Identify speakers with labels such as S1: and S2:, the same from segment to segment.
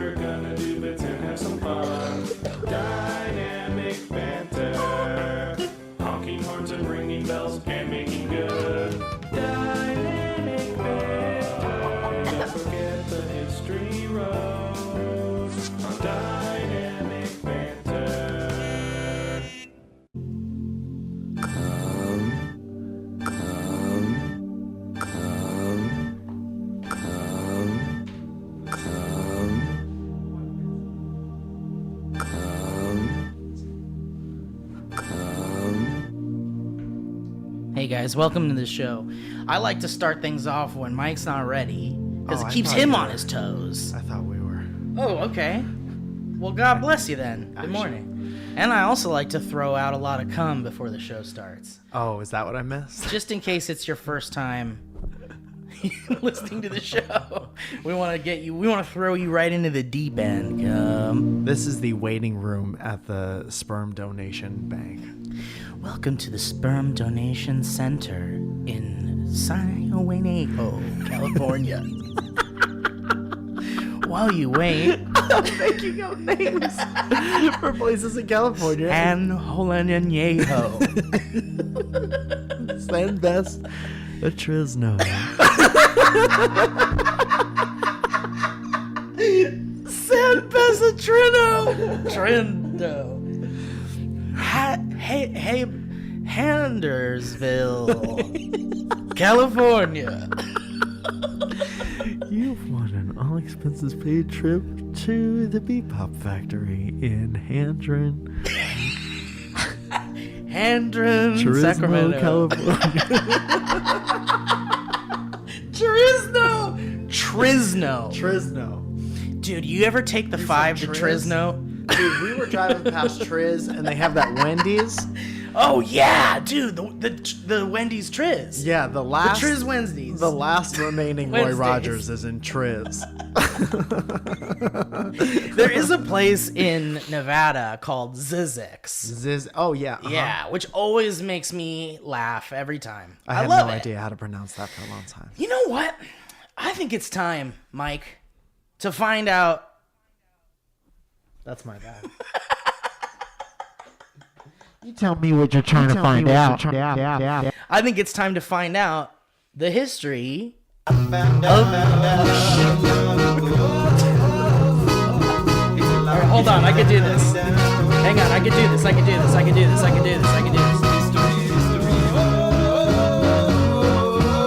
S1: we're gonna do bits and have some fun. Dynamic banter. Honking horns and ringing bells and making good. Dynamic banter. Don't forget the history road. On Dynamic banter.
S2: Hey guys, welcome to the show. I like to start things off when Mike's not ready, because it
S3: I
S2: keeps
S3: thought
S2: him
S3: you
S2: on
S3: were.
S2: his toes.
S3: I thought we were.
S2: Oh, okay. Well, God bless you then. Good morning. And I also like to throw out a lot of cum before the show starts,
S3: Oh, is that what I missed?
S2: just in case it's your first time listening to the show. We want to throw you right into the deep end.
S3: This is the waiting room at the sperm donation bank.
S2: Welcome to the Sperm Donation Center in San Juanico, California. While you wait,
S3: Making up names for places in California.
S2: San Juanico.
S3: San Best, the Trisno.
S2: San Trino. Hey, Handersville, California.
S3: You've won an all expenses paid trip to the Bebop Factory in Handren, Turismo,
S2: Sacramento,
S3: California.
S2: Trisno.
S3: Trisno.
S2: Dude, you ever take the 5 to
S3: Triz?
S2: Trisno?
S3: Dude, we were driving past Triz and they have that Wendy's.
S2: Oh yeah, dude, the Wendy's Triz.
S3: Yeah, the last
S2: Triz Wednesdays.
S3: The last remaining Roy
S2: Wednesdays.
S3: Rogers is in Triz.
S2: There is a place in Nevada called Sizzix.
S3: Oh yeah. uh-huh.
S2: Yeah, which always makes me laugh every time.
S3: I have
S2: love
S3: no
S2: it.
S3: idea how to pronounce that for a long time.
S2: You know what? I think it's time, Mike, to find out.
S3: That's my bad.
S4: You tell me what you're trying to find out.
S2: I think it's time to find out the history of. Alright, hold on, I can do this. Hang on, I can do this.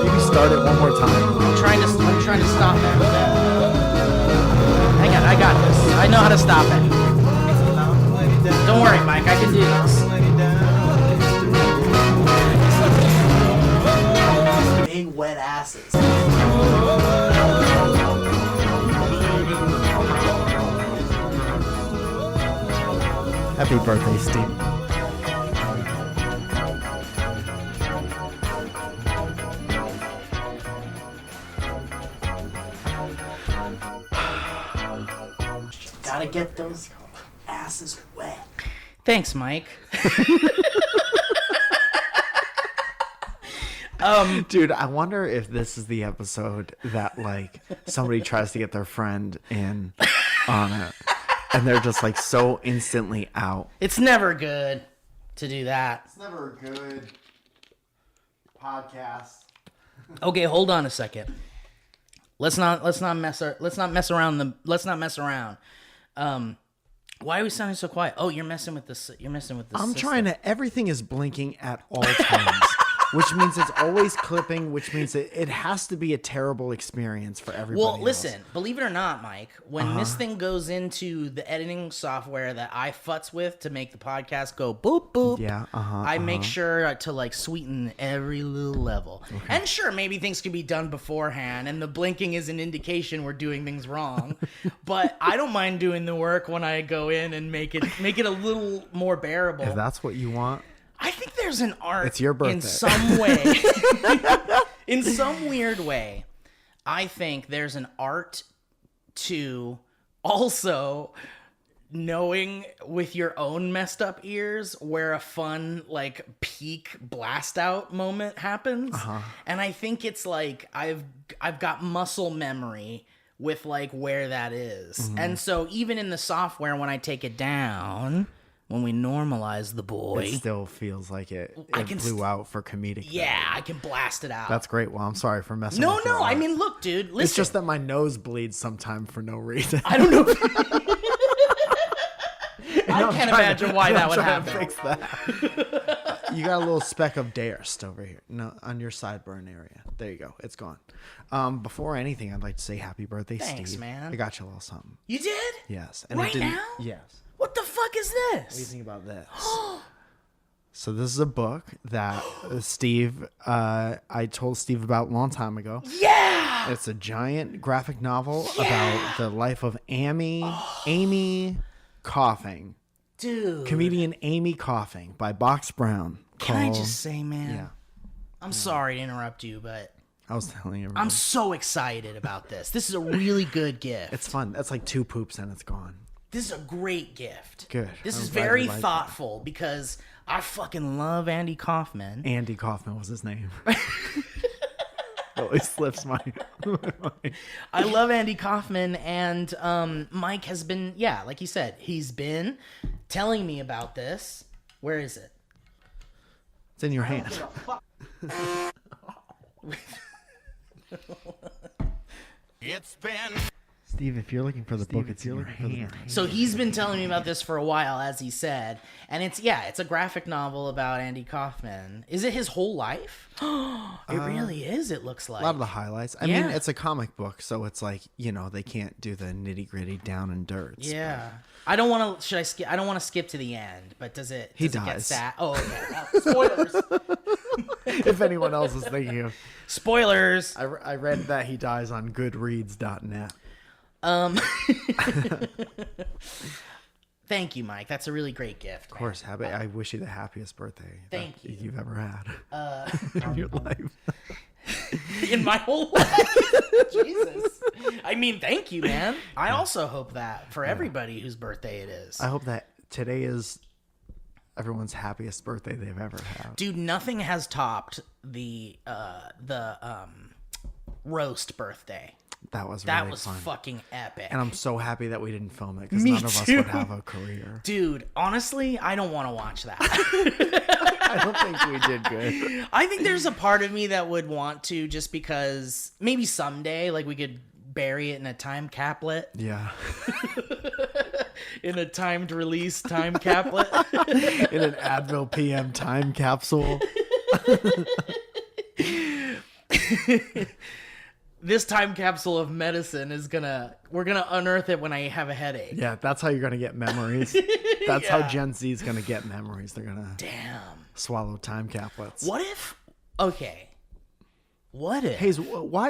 S3: Maybe start it one more time.
S2: I'm trying to stop it. Hang on, I got this. I know how to stop it. Don't worry, Mike, I can do this. Big wet asses.
S3: Happy birthday, Steve.
S2: Gotta get those asses wet. Thanks, Mike.
S3: Dude, I wonder if this is the episode that like somebody tries to get their friend in on it and they're just like so instantly out.
S2: It's never good to do that.
S3: It's never a good podcast.
S2: Okay, hold on a second. Let's not mess around. Why are we sounding so quiet? Oh, you're messing with this.
S3: I'm
S2: system.
S3: trying to. Everything is blinking at all times, which means it's always clipping. Which means it has to be a terrible experience for everybody.
S2: Well,
S3: else.
S2: listen. Believe it or not, Mike, when this thing goes into the editing software that I futz with to make the podcast go boop boop,
S3: Yeah.
S2: I make sure to like sweeten every little level. Okay. And sure, maybe things can be done beforehand, and the blinking is an indication we're doing things wrong. But I don't mind doing the work when I go in and make it a little more bearable.
S3: If that's what you want.
S2: I think there's an art
S3: It's your birthday.
S2: in some way. In some weird way, I think there's an art to also knowing with your own messed up ears where a fun like peak blast out moment happens. And I think it's like I've got muscle memory with like where that is.
S3: Mm-hmm.
S2: And so even in the software, when I take it down, when we normalize the boy,
S3: It still feels like it
S2: I can
S3: blew out for comedic.
S2: yeah, I can blast it out.
S3: That's great. Well, I'm sorry for messing
S2: no,
S3: with your
S2: I
S3: art.
S2: mean, look, dude, listen.
S3: It's just that my nose bleeds sometime for no reason.
S2: I don't know. I can't imagine why that would happen.
S3: Fix that. You got a little speck of Darst over here. No, on your sideburn area. There you go. It's gone. Before anything, I'd like to say happy birthday,
S2: Thanks,
S3: Steve.
S2: man.
S3: I got you a little something.
S2: You did?
S3: Yes. And
S2: Right
S3: it didn't,
S2: now?
S3: Yes.
S2: What the fuck is
S3: What do you
S2: this?
S3: think about this? So this is a book that Steve, I told Steve about a long time ago.
S2: Yeah!
S3: It's a giant graphic novel about the life of Amy Coughing.
S2: Dude.
S3: Comedian Amy Coughing by Box Brown.
S2: Can I
S3: called-
S2: just say, man?
S3: Yeah.
S2: I'm sorry to interrupt you, but
S3: I was telling everybody.
S2: I'm so excited about this. This is a really good gift.
S3: It's fun. That's like 2 poops and it's gone.
S2: This is a great gift.
S3: Good.
S2: This
S3: I'm
S2: is
S3: glad you
S2: very
S3: like it.
S2: thoughtful because I fucking love Andy Kaufman.
S3: Andy Kaufman was his name. Always slips my mind.
S2: I love Andy Kaufman, and Mike has been, yeah, like you said, he's been telling me about this. Where is it?
S3: It's in your hand.
S1: It's been
S3: Steve, if you're looking for the book, it's in your hand.
S2: So he's been telling me about this for a while, as he said, and it's a graphic novel about Andy Kaufman. Is it his whole life? It really is. It looks like
S3: A lot of the highlights. I mean,
S2: Yeah.
S3: it's a comic book, so it's like, they can't do the nitty gritty down and dirts.
S2: Yeah. I don't want to. Should I skip? I don't want to skip to the end. But does it?
S3: He
S2: does it get
S3: dies.
S2: sad? Oh, okay. Spoilers.
S3: If anyone else is thinking of,
S2: Spoilers.
S3: I read that he dies on Goodreads.net.
S2: Thank you, Mike. That's a really great gift.
S3: Of course, I wish you the happiest birthday
S2: Thank you.
S3: you've ever had in your life.
S2: In my whole life. Jesus. I mean, thank you, man. I also hope that for everybody whose birthday it is.
S3: I hope that today is everyone's happiest birthday they've ever had.
S2: Dude, nothing has topped the roast birthday.
S3: That was
S2: That
S3: really
S2: was
S3: fun.
S2: fucking epic.
S3: And I'm so happy that we didn't film it because
S2: Me
S3: none of us
S2: too.
S3: would have a career.
S2: Dude, honestly, I don't want to watch that.
S3: I don't think we did good.
S2: I think there's a part of me that would want to, just because maybe someday, like, we could bury it in a time caplet,
S3: Yeah.
S2: in a timed release time caplet.
S3: In an Advil PM time capsule.
S2: This time capsule of medicine is we're gonna unearth it when I have a headache.
S3: Yeah, that's how you're going to get memories. That's how
S2: Yeah.
S3: Gen Z is going to get memories. They're going to
S2: Damn.
S3: swallow time caplets.
S2: What if?
S3: Hey, why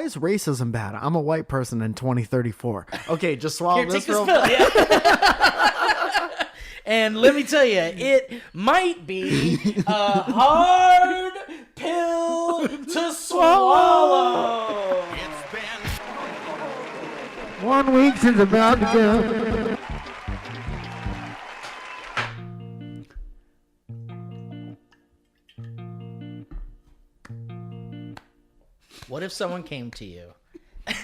S3: is racism bad? I'm a white person in 2034. Okay, just swallow
S2: Here,
S3: this
S2: take this
S3: real
S2: pill. Yeah. And let me tell you, it might be a hard pill to swallow.
S1: It's been
S4: 1 week since about to go.
S2: What if someone came to you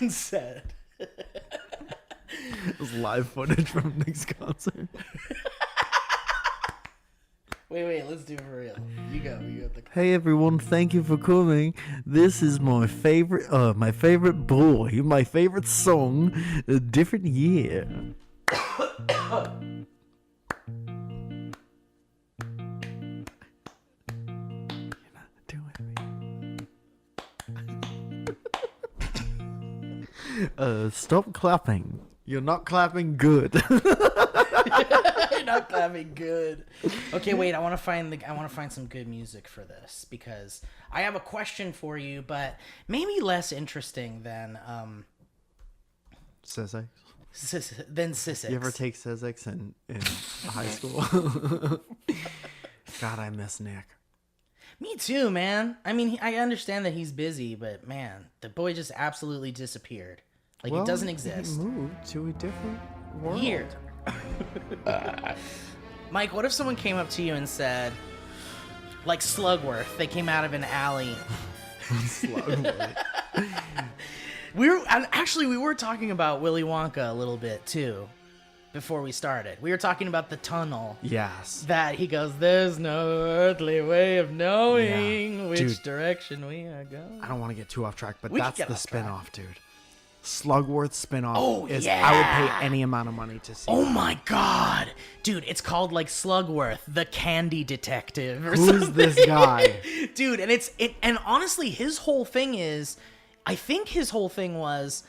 S2: and said,
S3: It was live footage from Nick's concert.
S2: wait, let's do it for real. You go the
S3: Hey everyone, thank you for coming. This is my favorite boy, my favorite song, A Different Year. You're not doing it. Stop clapping. You're not clapping good.
S2: You're not clapping good. Okay, wait. I want to find some good music for this, because I have a question for you, but maybe less interesting than
S3: Sizzix.
S2: Sizzix.
S3: You ever take Sizzix in high school? God, I miss Nick.
S2: Me too, man. I mean, I understand that he's busy, but man, the boy just absolutely disappeared. Like, it doesn't exist.
S3: He moved to a different world.
S2: Here. Mike, what if someone came up to you and said, like Slugworth, they came out of an alley.
S3: Slugworth.
S2: we were talking about Willy Wonka a little bit too before we started. We were talking about the tunnel.
S3: Yes.
S2: That he goes, there's no earthly way of knowing
S3: Yeah.
S2: which
S3: Dude.
S2: direction we are going.
S3: I don't want to get too off track, but
S2: We can
S3: that's
S2: get
S3: the
S2: off track.
S3: spinoff, dude. Slugworth spinoff
S2: Oh,
S3: is
S2: yeah.
S3: I would pay any amount of money to see.
S2: Oh
S3: that.
S2: my god. Dude, it's called like Slugworth, the Candy Detective or
S3: Who's
S2: something.
S3: this guy?
S2: Dude, and honestly his whole thing is, I think his whole thing was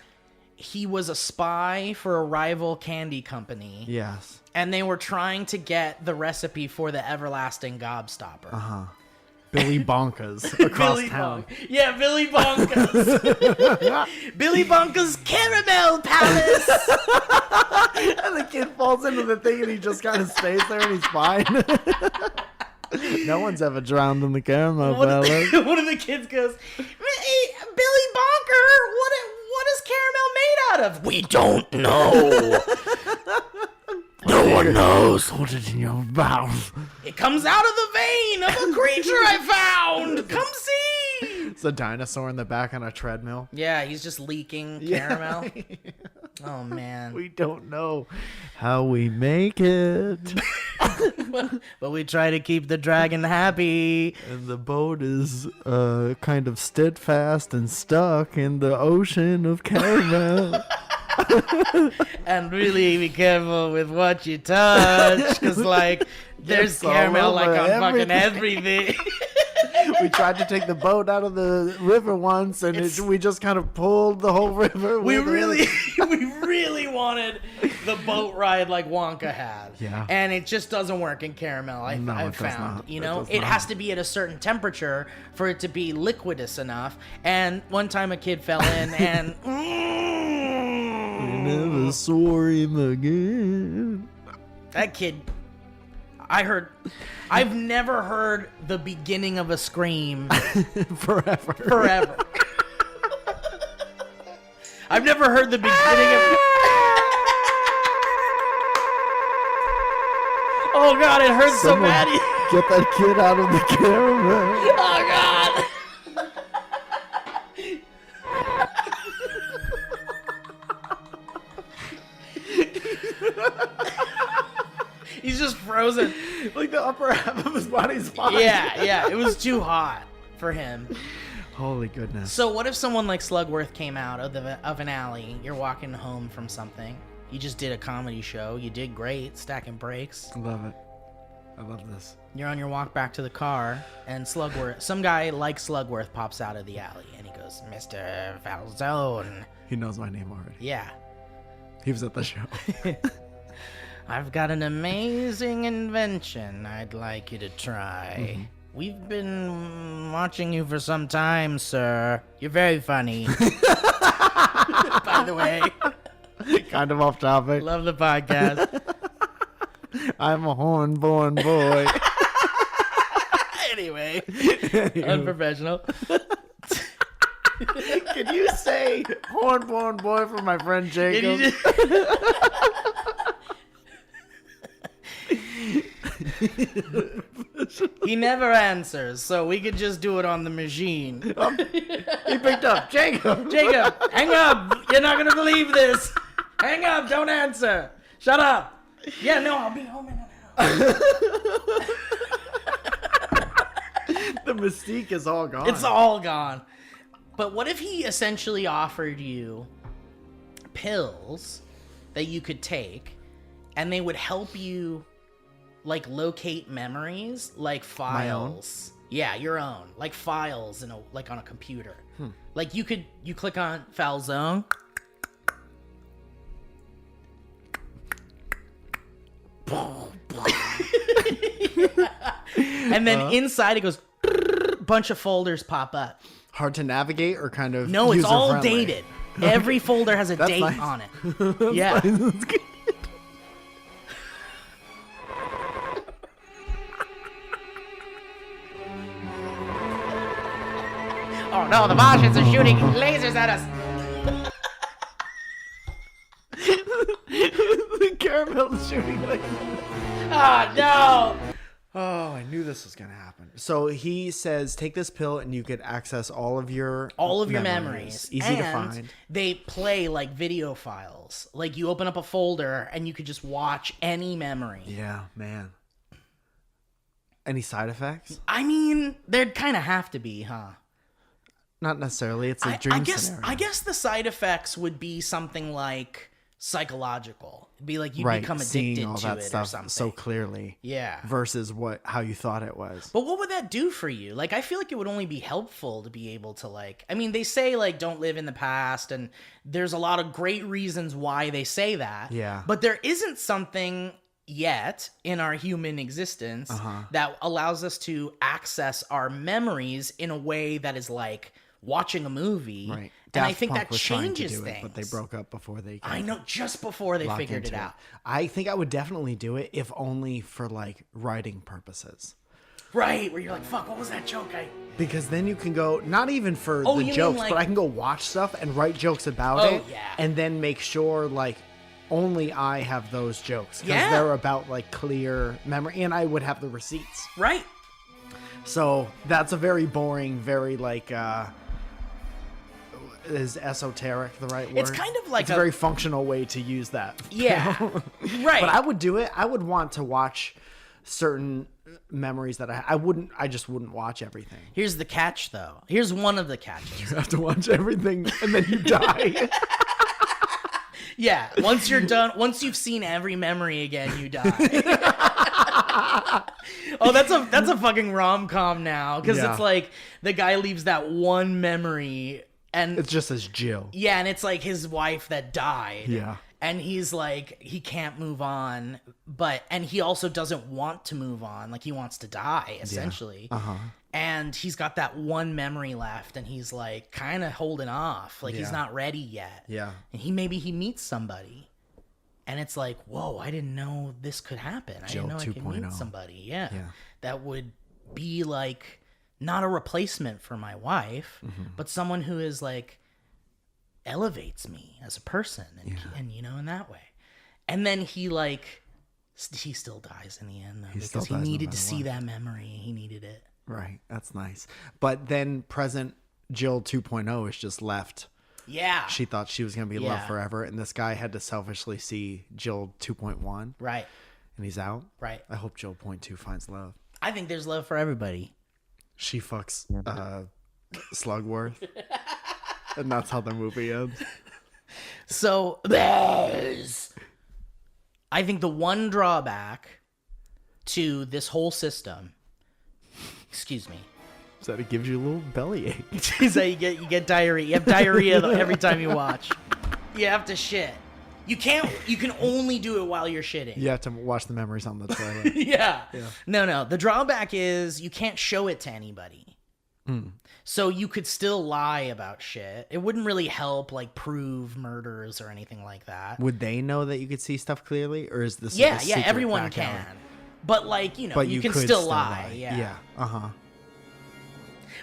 S2: he was a spy for a rival candy company.
S3: Yes.
S2: And they were trying to get the recipe for the everlasting gobstopper.
S3: Billy Bonkas across
S2: Billy
S3: town.
S2: Bonka. Yeah, Billy Bonka's. Billy Bonka's Caramel Palace.
S3: And the kid falls into the thing and he just kind of stays there and he's fine. No one's ever drowned in the caramel palace.
S2: One of the kids goes, "Hey, Billy Bonker, what is caramel made out of?" We don't know. No one knows.
S3: Hold it in your mouth.
S2: It comes out of the vein of a creature I found. Come see.
S3: It's a dinosaur in the back on a treadmill.
S2: Yeah, he's just leaking caramel. Oh man.
S3: We don't know how we make it.
S2: But we try to keep the dragon happy.
S3: And the boat is kind of steadfast and stuck in the ocean of caramel.
S2: And really be careful with what you touch, because like there's
S3: It's all
S2: caramel like
S3: over
S2: on fucking everything.
S3: We tried to take the boat out of the river once, and we just kind of pulled the whole river.
S2: we
S3: with it.
S2: really wanted the boat ride like Wonka had.
S3: Yeah.
S2: And it just doesn't work in caramel.
S3: No,
S2: I've
S3: it does
S2: found.
S3: not.
S2: You
S3: It
S2: know,
S3: does
S2: it
S3: not.
S2: has to be at a certain temperature for it to be liquidous enough. And one time a kid fell in and
S3: We never saw him again.
S2: that kid. I've never heard the beginning of a scream
S3: Forever.
S2: I've never heard the beginning of. Oh god, it hurts so
S3: Someone
S2: bad.
S3: Get that kid out of the caramel.
S2: Oh god. He's just frozen.
S3: Like the upper half of his body's fine.
S2: Yeah, it was too hot for him.
S3: Holy goodness.
S2: So what if someone like Slugworth came out of an alley? You're walking home from something. You just did a comedy show. You did great, stacking breaks.
S3: I love it. I love this.
S2: You're on your walk back to the car, and some guy like Slugworth pops out of the alley, and he goes, "Mr. Falzone."
S3: He knows my name already.
S2: Yeah.
S3: He was at the show.
S2: I've got an amazing invention I'd like you to try.
S3: Mm-hmm.
S2: We've been watching you for some time, sir. You're very funny. By the way,
S3: Kind of off topic.
S2: love the podcast.
S3: I'm a horn-born boy.
S2: Anyway, unprofessional.
S3: Can you say horn-born boy for my friend
S2: Can
S3: Jacob?
S2: you He never answers, so we could just do it on the machine.
S3: He picked up Jacob.
S2: Jacob, hang up. You're not going to believe this. Hang up. Don't answer. Shut up. Yeah, no, I'll be home in an hour.
S3: The mystique is all gone.
S2: It's all gone. But what if he essentially offered you pills that you could take, and they would help you, like, locate memories, like files. Yeah, your own, like files in like on a computer. Like you click on file zone. And then inside it goes, bunch of folders pop up.
S3: hard to navigate or kind of
S2: No, it's all
S3: user-friendly?
S2: dated. Every folder has a
S3: That's
S2: date
S3: nice.
S2: on it. Yeah.
S3: That's good.
S2: Oh no, the Martians are shooting lasers at us.
S3: The caramel is shooting like
S2: Oh no.
S3: Oh, I knew this was gonna happen. So he says, take this pill and you could access all of your
S2: memories.
S3: Easy to
S2: And
S3: find.
S2: they play like video files. Like you open up a folder and you could just watch any memory.
S3: Yeah, man. Any side effects?
S2: I mean, there'd kind of have to be, huh?
S3: Not necessarily. It's a dream
S2: guess
S3: scenario.
S2: I guess the side effects would be something like psychological. It'd be like you become
S3: seeing
S2: addicted
S3: all
S2: to
S3: that
S2: it
S3: stuff
S2: or something.
S3: so clearly.
S2: Yeah.
S3: Versus how you thought it was.
S2: But what would that do for you? Like, I feel like it would only be helpful to be able to, like, I mean, they say, like, don't live in the past, and there's a lot of great reasons why they say that.
S3: Yeah.
S2: But there isn't something yet in our human existence that allows us to access our memories in a way that is like watching a movie.
S3: Right.
S2: And I
S3: Daft
S2: think
S3: Punk
S2: that
S3: was trying to
S2: changes
S3: do
S2: things.
S3: it, but they broke up before they could
S2: I know, just before they
S3: lock
S2: figured it
S3: into
S2: out.
S3: I think I would definitely do it, if only for like writing purposes.
S2: Right, where you're like, fuck, what was that joke?
S3: Because then you can go, not even for
S2: Oh,
S3: the
S2: you mean,
S3: jokes,
S2: like-
S3: but I can go watch stuff and write jokes about
S2: Oh,
S3: it.
S2: yeah.
S3: And then make sure, like, only I have those jokes. Because
S2: Yeah.
S3: they're about, like, clear memory. And I would have the receipts.
S2: Right.
S3: So that's a very boring, very, like, is esoteric the right word?
S2: It's kind of like
S3: it's a very functional way to use that.
S2: Yeah. Right.
S3: But I would do it. I would want to watch certain memories that I just wouldn't watch everything.
S2: Here's the catch, though. Here's one of the catches.
S3: You have to watch everything and then you die.
S2: Yeah, once you're done, once you've seen every memory again, you die. Oh, that's a fucking rom-com now, because
S3: Yeah.
S2: it's like the guy leaves that one memory, and
S3: It's just as Jill.
S2: yeah, and it's like his wife that died.
S3: Yeah.
S2: And he's like, he can't move on, and he also doesn't want to move on. Like, he wants to die, essentially. And he's got that one memory left, and he's like kind of holding off. Like, he's
S3: Yeah.
S2: not ready yet.
S3: Yeah.
S2: And maybe he meets somebody. And it's like, whoa, I didn't know this could happen. I
S3: Jill
S2: didn't know I could
S3: 2.0.
S2: meet somebody. Yeah.
S3: Yeah.
S2: That would be like not a replacement for my wife, but someone who is like elevates me as a person and you know, in that way. And then he still dies in the end though,
S3: still
S2: because he
S3: dies no
S2: needed to
S3: matter
S2: see
S3: what.
S2: that memory. He needed it.
S3: Right. That's nice. But then present Jill 2.0 is just left.
S2: Yeah.
S3: She thought she was going to be loved
S2: Yeah.
S3: forever. And this guy had to selfishly see Jill 2.1
S2: Right.
S3: and he's out.
S2: Right.
S3: I hope Jill 0.2 finds love.
S2: I think there's love for everybody.
S3: She fucks Slugworth. And that's how the movie ends.
S2: So I think the one drawback to this whole system, excuse me,
S3: So it gives you a little bellyache.
S2: is that you get diarrhea. You have diarrhea every time you watch. You have to shit. You can only do it while you're shitting.
S3: You have to watch the memories on the toilet.
S2: Yeah. No. The drawback is you can't show it to anybody. So you could still lie about shit. It wouldn't really help, like, prove murders or anything like that.
S3: Would they know that you could see stuff clearly? Or is this
S2: Yeah,
S3: a secret
S2: everyone
S3: back
S2: can.
S3: alley?
S2: But, like, you know,
S3: But
S2: you can
S3: could
S2: still lie. Yeah.
S3: Yeah. Uh-huh.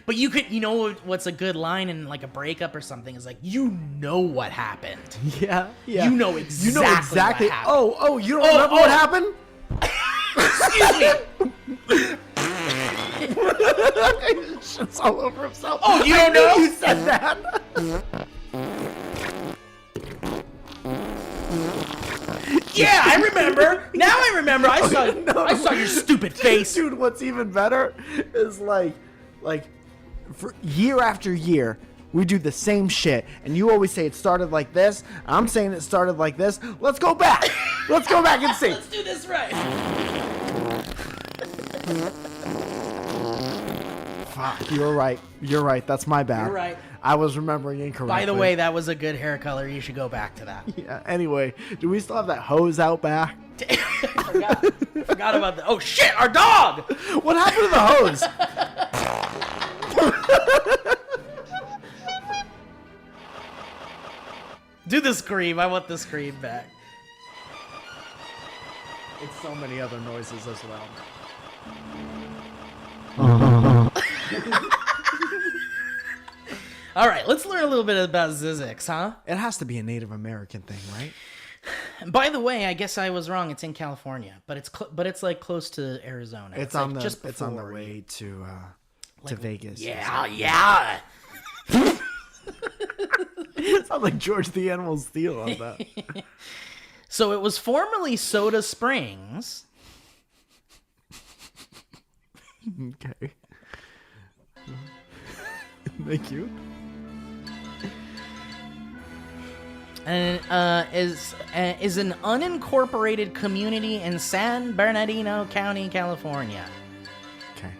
S2: But you could, you know what's a good line in, like, a breakup or something is, like, you know what happened.
S3: Yeah. Yeah.
S2: You know exactly what happened.
S3: Oh, you don't remember what happened?
S2: Excuse me.
S3: Shit's all over himself.
S2: Oh, you don't know?
S3: You said that.
S2: Yeah, I remember. Now I remember. I saw your stupid face.
S3: Dude, what's even better is like for year after year, we do the same shit, and you always say it started like this. I'm saying it started like this. Let's go back. Let's go back and see.
S2: Let's do this right.
S3: Fuck, you were right. You're right. That's my bad.
S2: You're right.
S3: I was remembering incorrectly.
S2: By the way, that was a good hair color. You should go back to that.
S3: yeah. Anyway, do we still have that hose out back?
S2: Forgot about that. Oh shit, our dog!
S3: What happened to the hose?
S2: Do the scream. I want the scream back.
S3: It's so many other noises as well.
S2: All right, let's learn a little bit about Sizzix, huh?
S3: It has to be a Native American thing, right?
S2: By the way, I guess I was wrong. It's in California, but it's like close to Arizona.
S3: It's
S2: like
S3: on the
S2: just
S3: it's on the
S2: before
S3: way to Vegas.
S2: Yeah, yeah.
S3: Sounds like George the Animal Steel on that.
S2: So it was formerly Soda Springs.
S3: Okay. Thank you.
S2: And is an unincorporated community in San Bernardino County, California.
S3: Okay.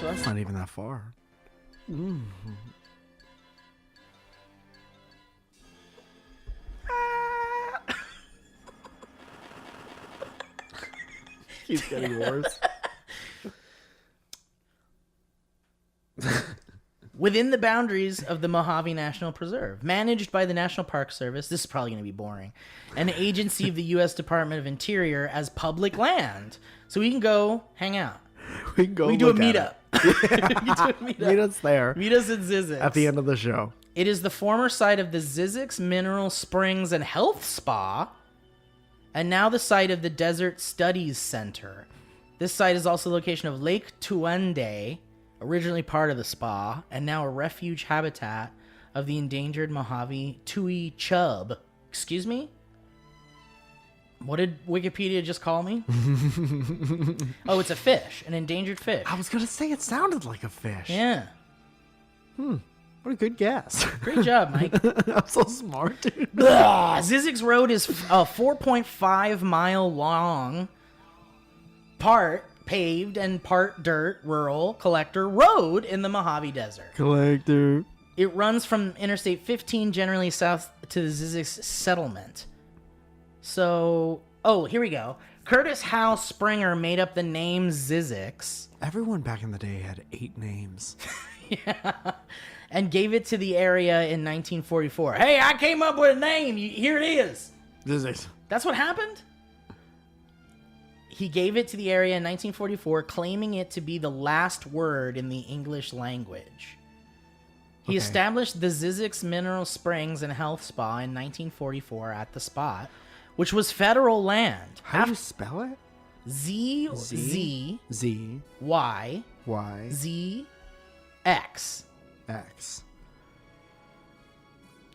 S3: So that's not even that far. Keeps getting worse.
S2: Within the boundaries of the Mojave National Preserve, managed by the National Park Service, this is probably going to be boring, an agency of the U.S. Department of Interior as public land. So we can go hang out.
S3: We can go.
S2: We do a
S3: look at
S2: meetup.
S3: Meet us there
S2: Meet us at Sizzix.
S3: at the end of the show.
S2: It is the former site of the Sizzix Mineral Springs and Health Spa, and now the site of the Desert Studies Center. This site is also the location of Lake Tuende, originally part of the spa, and now a refuge habitat of the endangered Mojave tui chub. Excuse me? What did Wikipedia just call me? Oh, it's a fish, an endangered fish.
S3: I was gonna say it sounded like a fish.
S2: Yeah.
S3: What a good guess.
S2: Great job, Mike.
S3: I'm so smart, dude.
S2: Sizzix Road is a 4.5 mile long, part paved and part dirt rural collector road in the Mojave Desert.
S3: Collector.
S2: It runs from Interstate 15 generally south to the Sizzix settlement. So, here we go. Curtis Howe Springer made up the name Sizzix.
S3: Everyone back in the day had 8 names.
S2: Yeah. And gave it to the area in 1944. Hey, I came up with a name. Here it is.
S3: Sizzix.
S2: That's what happened? He gave it to the area in 1944, claiming it to be the last word in the English language. He established the Sizzix Mineral Springs and Health Spa in 1944 at the spot, which was federal land.
S3: How do you spell it?
S2: Z
S3: Z
S2: Y
S3: Y
S2: Z X.
S3: X.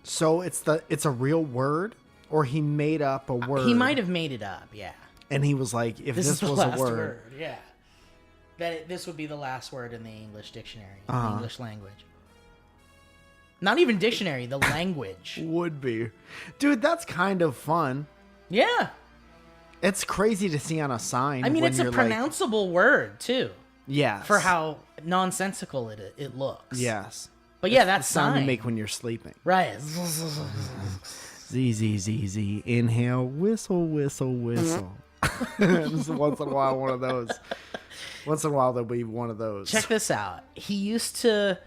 S3: So it's a real word, or he made up a word.
S2: He might have made it up, yeah.
S3: And he was like, if
S2: This is
S3: this
S2: the
S3: was a
S2: last
S3: word,
S2: yeah. This would be the last word in the English dictionary, in the English language. Not even dictionary, the language.
S3: would be. Dude, that's kind of fun.
S2: Yeah.
S3: It's crazy to see on a sign.
S2: I mean,
S3: when
S2: it's a
S3: you're
S2: pronounceable word, too.
S3: Yes.
S2: For how nonsensical it looks.
S3: Yes.
S2: But yeah,
S3: The
S2: that's
S3: sound
S2: sign.
S3: you make when you're sleeping.
S2: Right.
S3: Z, Z, Z, Z. Inhale, whistle, whistle, whistle. Just once in a while, one of those. Once in a while, there'll be one of those.
S2: Check this out. He used the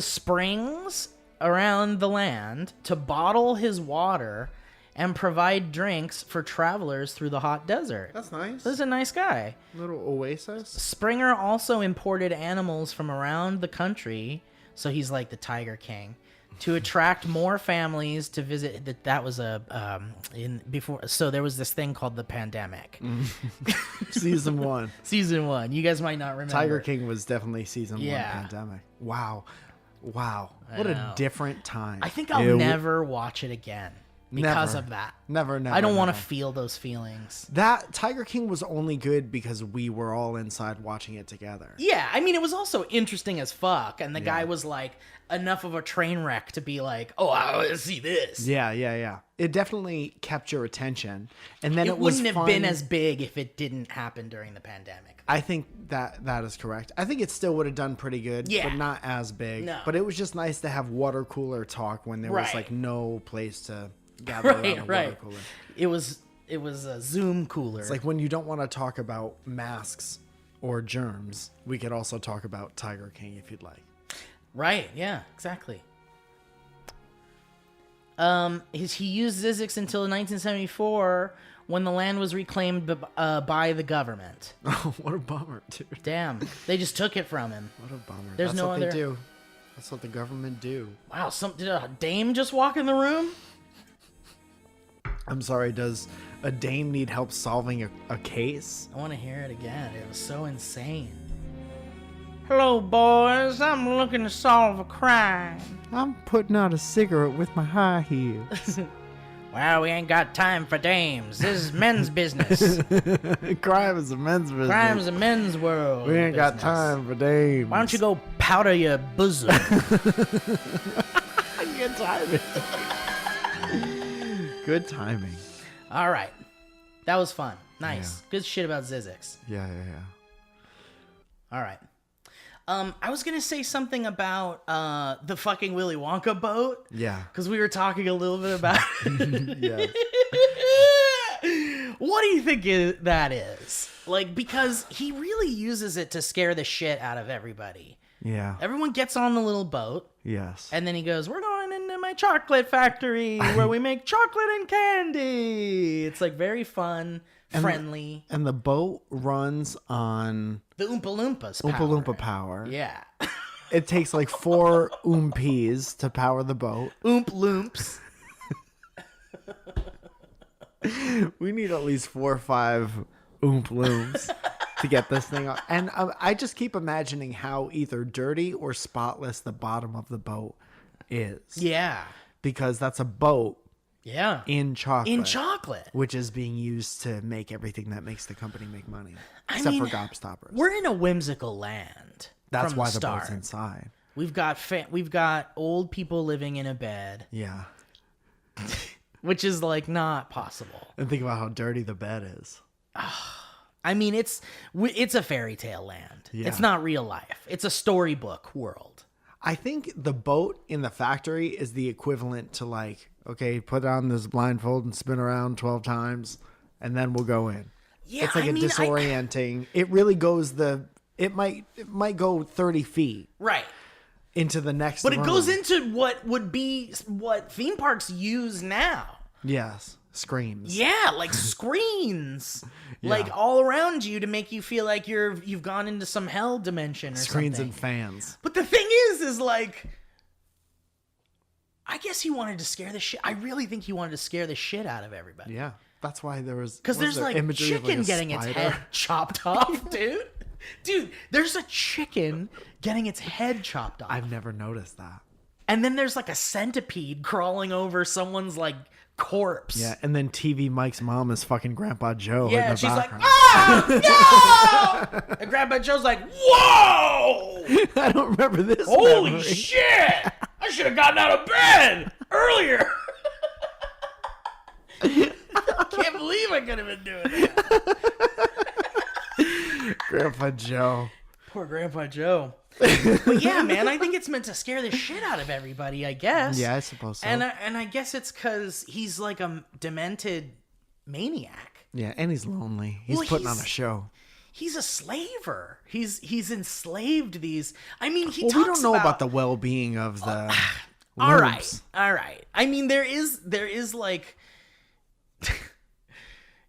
S2: springs around the land to bottle his water and provide drinks for travelers through the hot desert.
S3: That's nice.
S2: This is a nice guy.
S3: Little oasis.
S2: Springer also imported animals from around the country, so he's like the Tiger King, to attract more families to visit. That was so there was this thing called the pandemic.
S3: Season 1.
S2: Season 1. You guys might not remember.
S3: Tiger King was definitely season 1
S2: Yeah.
S3: pandemic. Wow. What
S2: I
S3: a
S2: know.
S3: different time.
S2: I think I'll never watch it again because
S3: Never.
S2: of that.
S3: Never.
S2: I don't want to
S3: never.
S2: feel those feelings.
S3: That Tiger King was only good because we were all inside watching it together.
S2: Yeah, I mean, it was also interesting as fuck, and the guy was like enough of a train wreck to be like, oh, I want to see this.
S3: Yeah. It definitely kept your attention. And then it was
S2: wouldn't have
S3: fun.
S2: been as big if it didn't happen during the pandemic.
S3: I think that is correct. I think it still would have done pretty good,
S2: Yeah.
S3: but not as big.
S2: No.
S3: But it was just nice to have water cooler talk when there was
S2: Right.
S3: like no place to gather around a water
S2: Right.
S3: cooler.
S2: It was a Zoom cooler.
S3: It's like when you don't want to talk about masks or germs, we could also talk about Tiger King if you'd like.
S2: Right, yeah, exactly. He used Sizzix until 1974 when the land was reclaimed by the government.
S3: Oh, what a bummer, dude.
S2: Damn, they just took it from him.
S3: What a bummer.
S2: There's
S3: That's
S2: no
S3: what
S2: other-
S3: they do. That's what the government do.
S2: Wow, did a dame just walk in the room?
S3: I'm sorry, does a dame need help solving a case?
S2: I want to hear it again. It was so insane. Hello, boys. I'm looking to solve a crime.
S3: I'm putting out a cigarette with my high heels.
S2: Well, we ain't got time for dames. This is men's business.
S3: Crime is a men's business.
S2: Crime's a men's world.
S3: We ain't got
S2: business.
S3: time for dames.
S2: Why don't you go powder your bosom?
S3: Good timing. Good timing.
S2: All right. That was fun. Nice. Good shit about Sizzix.
S3: Yeah.
S2: All right. I was going to say something about the fucking Willy Wonka boat.
S3: Yeah.
S2: Because we were talking a little bit about it.
S3: Yes.
S2: What do you think that is? Like, because he really uses it to scare the shit out of everybody.
S3: Yeah.
S2: Everyone gets on the little boat.
S3: Yes.
S2: And then he goes, we're going into my chocolate factory where we make chocolate and candy. It's like very fun, friendly.
S3: And the boat runs on
S2: The Oompa Loompas power.
S3: Oompa Loompa power.
S2: Yeah.
S3: It takes like 4 Oompies to power the boat.
S2: Oomp Loomps.
S3: We need at least 4 or 5 Oomp Looms to get this thing up. And I just keep imagining how either dirty or spotless the bottom of the boat is.
S2: Yeah.
S3: Because that's a boat
S2: Yeah.
S3: in chocolate.
S2: In chocolate.
S3: Which is being used to make everything that makes the company make money.
S2: I
S3: Except
S2: mean,
S3: for Gobstoppers.
S2: We're in a whimsical land.
S3: That's
S2: from
S3: why
S2: the
S3: the boat's
S2: start.
S3: inside.
S2: We've got old people living in a bed,
S3: Yeah.
S2: which is like not possible.
S3: And think about how dirty the bed is.
S2: I mean, it's a fairy tale land.
S3: Yeah.
S2: It's not real life. It's a storybook world.
S3: I think the boat in the factory is the equivalent to like, okay, put on this blindfold and spin around 12 times and then we'll go in.
S2: Yeah,
S3: It's like disorienting. It really goes it might go 30 feet
S2: Right.
S3: into the next
S2: But it
S3: room.
S2: goes into what would be what theme parks use now.
S3: Yes. Screams.
S2: Yeah, like screens, like all around you to make you feel like you've gone into some hell dimension or
S3: Screens
S2: something.
S3: and fans.
S2: But the thing is like, I guess he wanted to scare the shit. I really think he wanted to scare the shit out of everybody.
S3: Yeah. That's why there was
S2: Because there's like
S3: imagery of,
S2: chicken
S3: like, a
S2: getting its
S3: spider.
S2: head chopped off, dude. Dude, there's a chicken getting its head chopped off.
S3: I've never noticed that.
S2: And then there's like a centipede crawling over someone's like corpse.
S3: Yeah, and then TV Mike's mom is fucking Grandpa Joe. in
S2: Yeah,
S3: the
S2: she's like,
S3: background.
S2: ah, no! And Grandpa Joe's like, whoa!
S3: I don't remember this.
S2: Holy
S3: memory.
S2: shit! I should have gotten out of bed earlier. I can't believe I could have been doing that.
S3: Grandpa Joe.
S2: Poor Grandpa Joe. But yeah, man, I think it's meant to scare the shit out of everybody, I guess.
S3: Yeah, I suppose so.
S2: And I guess it's because he's like a demented maniac.
S3: Yeah, and he's lonely. He's
S2: Well,
S3: putting on a show.
S2: He's a slaver. He's enslaved these. I mean, he
S3: Well,
S2: talks
S3: we don't know about the well-being of the
S2: All right,
S3: loops.
S2: all right. I mean, there is like,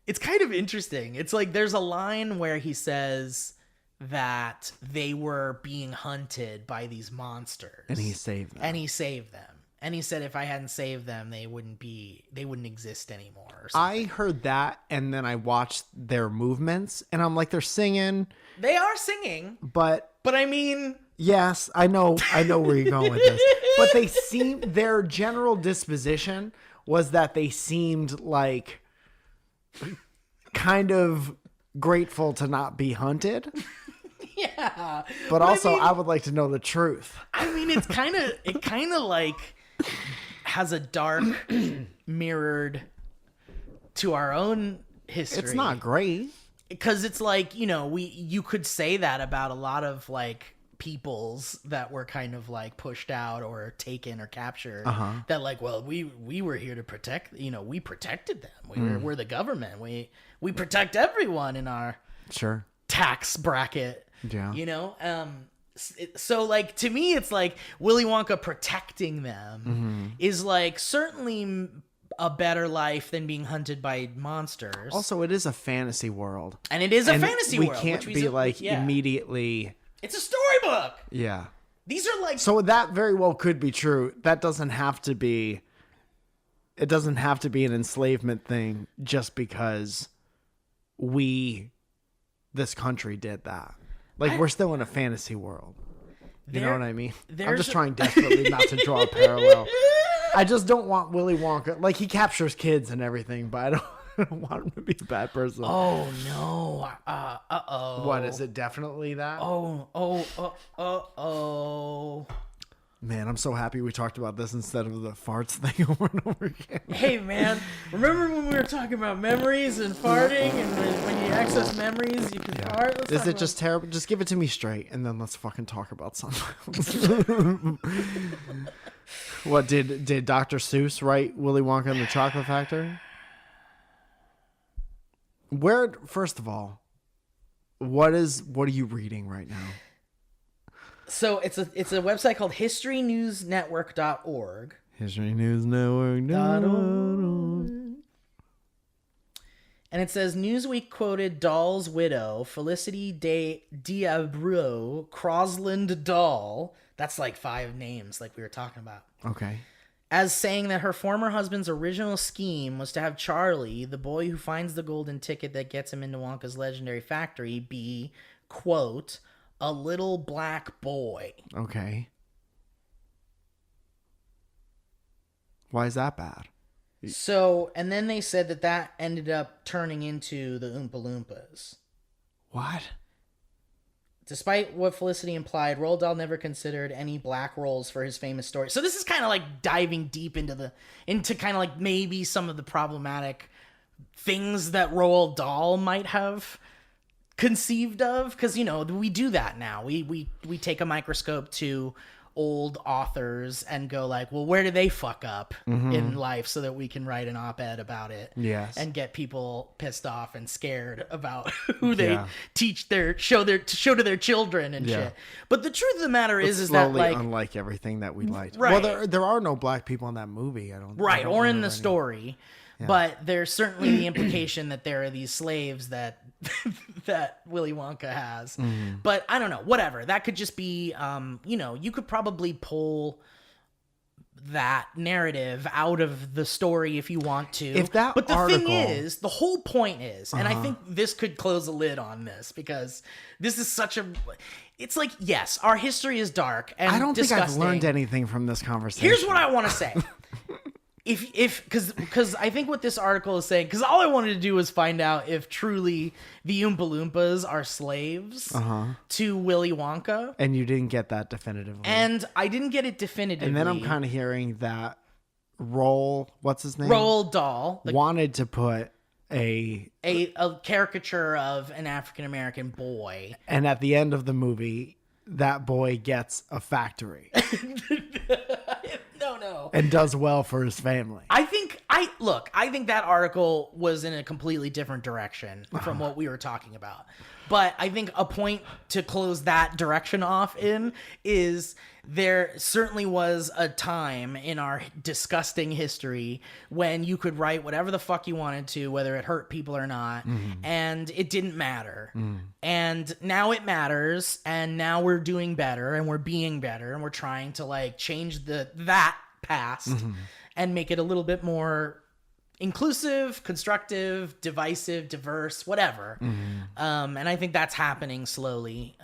S2: it's kind of interesting. It's like there's a line where he says that they were being hunted by these monsters,
S3: And he saved them.
S2: and he saved them. And he said if I hadn't saved them, they wouldn't exist anymore. Or something.
S3: I heard that, and then I watched their movements, and I'm like, they're singing,
S2: They are singing,
S3: but
S2: but I mean,
S3: yes, I know where you're going with this. But their general disposition was that they seemed like kind of grateful to not be hunted.
S2: yeah.
S3: But also,
S2: I mean,
S3: I would like to know the truth.
S2: I mean, it kind of like has a dark mirrored to our own history.
S3: It's not great.
S2: Because it's like, you could say that about a lot of like peoples that were kind of like pushed out or taken or captured. That like, well, we were here to protect, we protected them. We're the government. We protect everyone in our
S3: Sure.
S2: tax bracket.
S3: Yeah.
S2: So like to me it's like Willy Wonka protecting them is like certainly a better life than being hunted by monsters.
S3: Also, it is a fantasy world.
S2: And it is a
S3: And
S2: fantasy
S3: we
S2: world.
S3: can't
S2: which
S3: be like
S2: yeah.
S3: immediately.
S2: It's a storybook.
S3: Yeah.
S2: These are like
S3: So that very well could be true. That doesn't have to be. it doesn't have to be an enslavement thing just because this country did that. Like, we're still in a fantasy world. You know what I mean? I'm just trying desperately not to draw a parallel. I just don't want Willy Wonka. Like, he captures kids and everything, but I don't want him to be a bad person.
S2: Oh, no. Uh-oh.
S3: What, is it definitely that?
S2: Oh.
S3: Man, I'm so happy we talked about this instead of the farts thing over and over again.
S2: Hey, man, remember when we were talking about memories and farting, and when you access memories, you can fart?
S3: Is it just terrible? Just give it to me straight, and then let's fucking talk about something else. What, did Dr. Seuss write Willy Wonka and the Chocolate Factory? First of all, what are you reading right now?
S2: So it's a website called historynewsnetwork.org.
S3: Historynewsnetwork.org.
S2: And it says Newsweek quoted Dahl's widow, Felicity de Diabro Crosland Dahl. That's like 5 names like we were talking about.
S3: Okay.
S2: As saying that her former husband's original scheme was to have Charlie, the boy who finds the golden ticket that gets him into Wonka's legendary factory, be, quote, a little black boy.
S3: Okay. Why is that bad?
S2: So, and then they said that ended up turning into the Oompa Loompas.
S3: What?
S2: Despite what Felicity implied, Roald Dahl never considered any black roles for his famous story. So this is kind of like diving deep into kind of like maybe some of the problematic things that Roald Dahl might have conceived of, because we do that now. We take a microscope to old authors and go like, well, where do they fuck up in life so that we can write an op-ed about it.
S3: Yes.
S2: And get people pissed off and scared about who they show to their children and shit. But the truth of the matter is that, like,
S3: unlike everything that we liked.
S2: Right.
S3: Well, there are no black people in that movie. I don't
S2: or in the
S3: any.
S2: story. Yeah. But there's certainly the implication that there are these slaves that that Willy Wonka has. But I don't know, whatever. That could just be, you could probably pull that narrative out of the story if you want to. But the thing is, the whole point is, and I think this could close a lid on this, because this is it's like, yes, our history is dark and
S3: I don't
S2: disgusting.
S3: think I've learned anything from this conversation.
S2: Here's what I want to say. Because I think what this article is saying, because all I wanted to do was find out if truly the Oompa Loompas are slaves to Willy Wonka.
S3: And you didn't get that definitively.
S2: And I didn't get it definitively.
S3: And then I'm kind of hearing that what's his name?
S2: Roald Dahl
S3: wanted to put a
S2: caricature of an African-American boy.
S3: And at the end of the movie, that boy gets a factory.
S2: No.
S3: And does well for his family.
S2: I think that article was in a completely different direction from what we were talking about. But I think a point to close that direction off in is there certainly was a time in our disgusting history when you could write whatever the fuck you wanted to, whether it hurt people or not, and it didn't matter. And now it matters, and now we're doing better, and we're being better, and we're trying to like change that past and make it a little bit more inclusive, constructive, divisive, diverse, whatever. And I think that's happening slowly,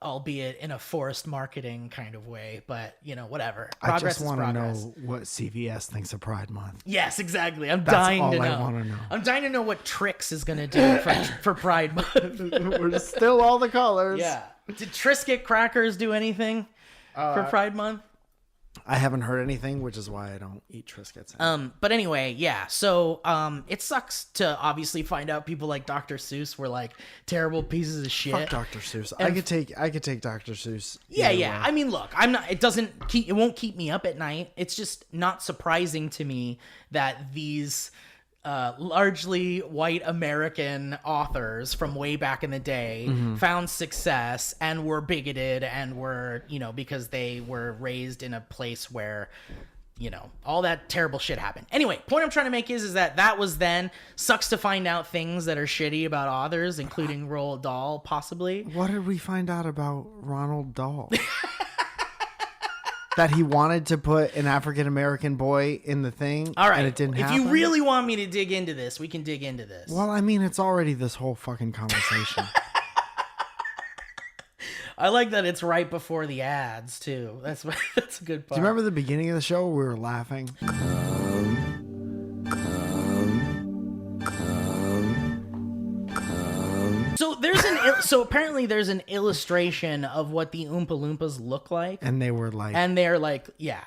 S2: albeit in a forced marketing kind of way, but whatever.
S3: Progress, I just want to know what CVS thinks of Pride Month.
S2: Yes, exactly. That's dying to know.
S3: I want to know.
S2: I'm dying to know what Trix is going to do for Pride Month.
S3: We're still all the colors.
S2: Yeah. Did Triscuit crackers do anything for Pride Month?
S3: I haven't heard anything, which is why I don't eat Triscuits.
S2: But anyway, yeah. So it sucks to obviously find out people like Dr. Seuss were like terrible pieces of shit.
S3: Fuck Dr. Seuss. I could take Dr. Seuss.
S2: Yeah. I mean, look, it won't keep me up at night. It's just not surprising to me that these largely white American authors from way back in the day found success and were bigoted and were, because they were raised in a place where, all that terrible shit happened. Anyway, point I'm trying to make is that was then. Sucks to find out things that are shitty about authors, including Roald Dahl, possibly.
S3: What did we find out about Ronald Dahl? that he wanted to put an African American boy in the thing.
S2: All right.
S3: And it didn't
S2: if
S3: happen?
S2: you really want me to dig into this, we can dig into this.
S3: Well, I mean, it's already this whole fucking conversation.
S2: I like that it's right before the ads too. That's a good part.
S3: Do you remember the beginning of the show? We were laughing.
S2: So apparently there's an illustration of what the Oompa Loompas look like,
S3: And they were like,
S2: and they're like, yeah,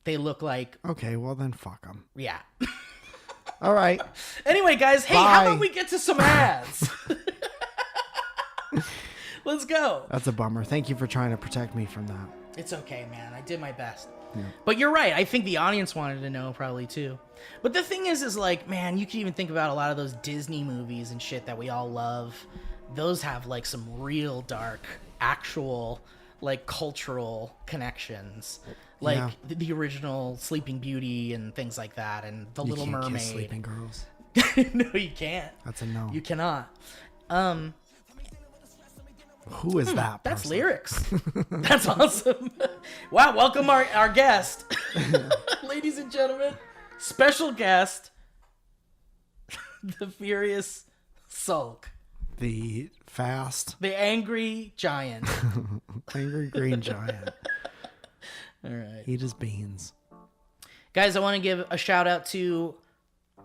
S2: they look like,
S3: okay, well then fuck them.
S2: yeah.
S3: All right.
S2: Anyway, guys, hey,
S3: Bye.
S2: how about we get to some ads? Let's go.
S3: That's a bummer. Thank you for trying to protect me from that.
S2: It's okay, man. I did my best. Yeah. But you're right. I think the audience wanted to know probably too. But the thing is like, man, you can even think about a lot of those Disney movies and shit that we all love. Those have like some real dark, actual, like cultural connections. Like the original Sleeping Beauty and things like that, and The Little Mermaid.
S3: Kiss sleeping girls.
S2: No, you can't.
S3: That's a no.
S2: You cannot.
S3: Who is that?
S2: That's
S3: person?
S2: lyrics. That's awesome. Wow, welcome our guest. Ladies and gentlemen, special guest, the Furious Sulk.
S3: The fast,
S2: The Angry Giant.
S3: angry green giant.
S2: All right.
S3: Eat his beans.
S2: Guys, I want to give a shout out to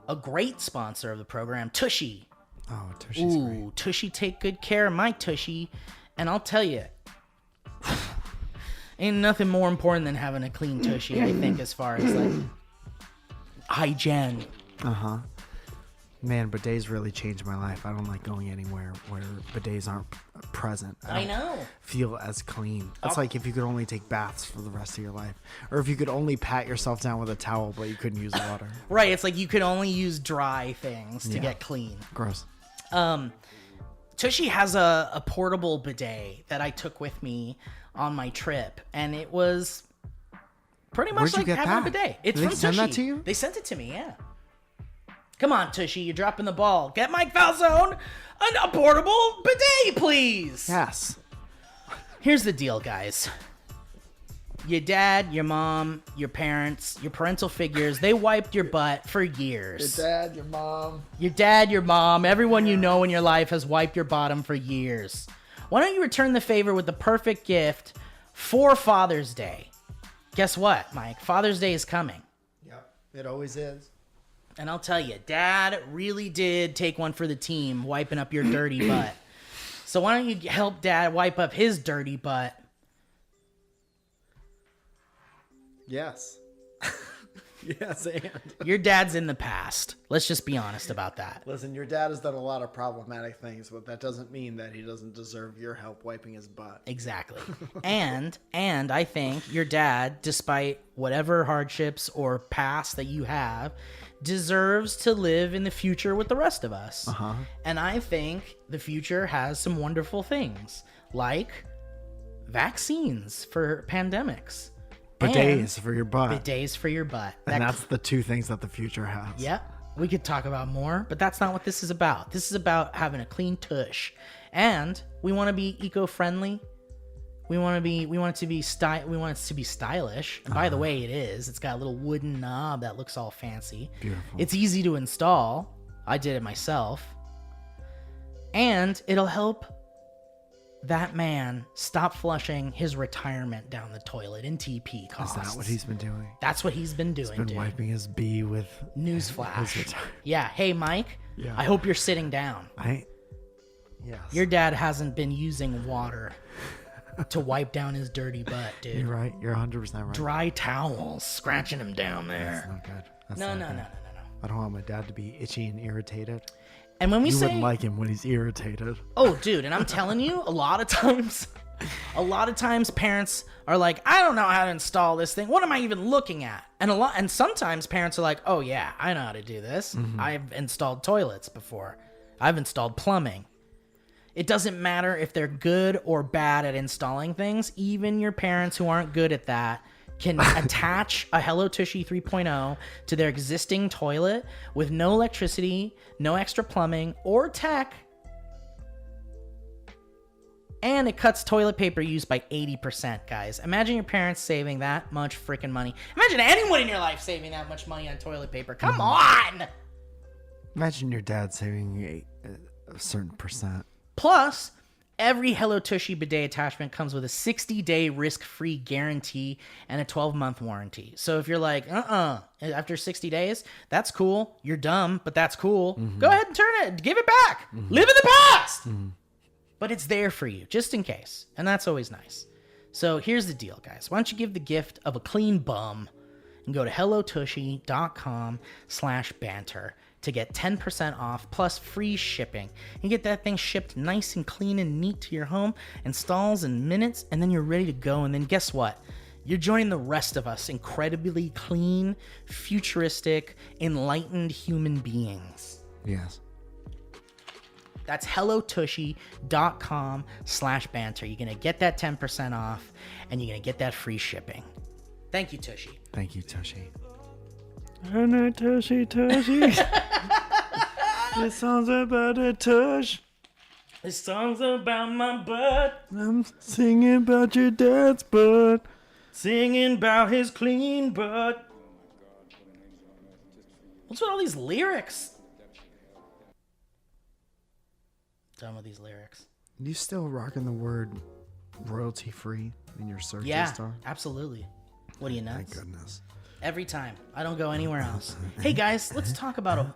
S2: a great sponsor of the program, Tushy.
S3: Oh, Tushy's great.
S2: Ooh, Tushy take good care of my Tushy. And I'll tell you, ain't nothing more important than having a clean Tushy, I think, as far as like hygiene.
S3: Uh-huh. Man, bidets really changed my life. I don't like going anywhere where bidets aren't present.
S2: I know.
S3: Feel as clean. It's like if you could only take baths for the rest of your life. Or if you could only pat yourself down with a towel, but you couldn't use water.
S2: Right, it's like you could only use dry things to get clean.
S3: Gross.
S2: Tushy has a portable bidet that I took with me on my trip, and it was pretty much
S3: Where'd you
S2: like
S3: get
S2: having
S3: that?
S2: a bidet. It's
S3: Did
S2: from
S3: they send
S2: Tushy.
S3: that to you?
S2: They sent it to me, yeah. Come on, Tushy, you're dropping the ball. Get Mike Falzone a portable bidet, please.
S3: Yes.
S2: Here's the deal, guys. Your dad, your mom, your parents, your parental figures, they wiped your butt for years.
S3: Your dad, your mom.
S2: Your dad, your mom, everyone you know in your life has wiped your bottom for years. Why don't you return the favor with the perfect gift for Father's Day? Guess what, Mike? Father's Day is coming.
S3: Yep. It always is.
S2: And I'll tell you, Dad really did take one for the team, wiping up your dirty butt. So why don't you help Dad wipe up his dirty butt?
S3: Yes. Yes, and.
S2: Your dad's in the past. Let's just be honest about that.
S3: Listen, your dad has done a lot of problematic things, but that doesn't mean that he doesn't deserve your help wiping his butt.
S2: Exactly. and I think your dad, despite whatever hardships or past that you have, deserves to live in the future with the rest of us.
S3: Uh-huh.
S2: And I think the future has some wonderful things, like vaccines for pandemics.
S3: Bidets for your butt.
S2: Bidets for your butt.
S3: And that's the two things that the future has.
S2: Yep. We could talk about more, but that's not what this is about. This is about having a clean tush. And we want to be eco-friendly. We want it to be stylish. And by the way, it is. It's got a little wooden knob that looks all fancy.
S3: Beautiful.
S2: It's easy to install. I did it myself. And it'll help that man stop flushing his retirement down the toilet in TP costs.
S3: Is that what he's been doing?
S2: That's what he's been doing,
S3: He's been
S2: dude.
S3: wiping his bee with
S2: Newsflash. Yeah. Hey, Mike.
S3: Yeah.
S2: I hope you're sitting down.
S3: Yes.
S2: Your dad hasn't been using water to wipe down his dirty butt, dude.
S3: You're right. You're 100% right.
S2: Dry towels scratching him down there.
S3: That's not good. That's
S2: No.
S3: not good. I don't want my dad to be itchy and irritated.
S2: And when we
S3: You
S2: say,
S3: wouldn't like him when he's irritated.
S2: oh, dude, and I'm telling you, a lot of times parents are like, I don't know how to install this thing. What am I even looking at? And sometimes parents are like, oh yeah, I know how to do this.
S3: Mm-hmm.
S2: I've installed toilets before. I've installed plumbing. It doesn't matter if they're good or bad at installing things. Even your parents who aren't good at that can attach a Hello Tushy 3.0 to their existing toilet with no electricity, no extra plumbing or tech, And it cuts toilet paper use by 80%, guys. Imagine your parents saving that much freaking money. Imagine anyone in your life saving that much money on toilet paper. Come on!
S3: Imagine your dad saving a certain percent.
S2: Plus, every Hello Tushy bidet attachment comes with a 60-day risk-free guarantee and a 12-month warranty. So if you're like, after 60 days, that's cool. You're dumb, but that's cool. Go ahead and turn it. Give it back. Live in the past. But it's there for you, just in case. And that's always nice. So here's the deal, guys. Why don't you give the gift of a clean bum and go to hellotushy.com/banter to get 10% off plus free shipping. You get that thing shipped nice and clean and neat to your home, installs in minutes, and then you're ready to go. And then guess what? You're joining the rest of us incredibly clean, futuristic, enlightened human beings.
S3: Yes.
S2: That's hellotushy.com/banter. You're going to get that 10% off, and you're going to get that free shipping. Thank you, Tushy.
S3: Thank you, Tushy.
S4: Tushy, Tushy. This song's about a tush.
S2: This song's about my butt.
S4: I'm singing about your dad's butt.
S2: Singing about his clean butt. What's with all these lyrics? Done with these lyrics.
S3: You still rocking the word royalty free in your search
S2: Yeah,
S3: star?
S2: absolutely. What are you, nuts?
S3: Thank goodness.
S2: Every time. I don't go anywhere else. Hey, guys, let's talk about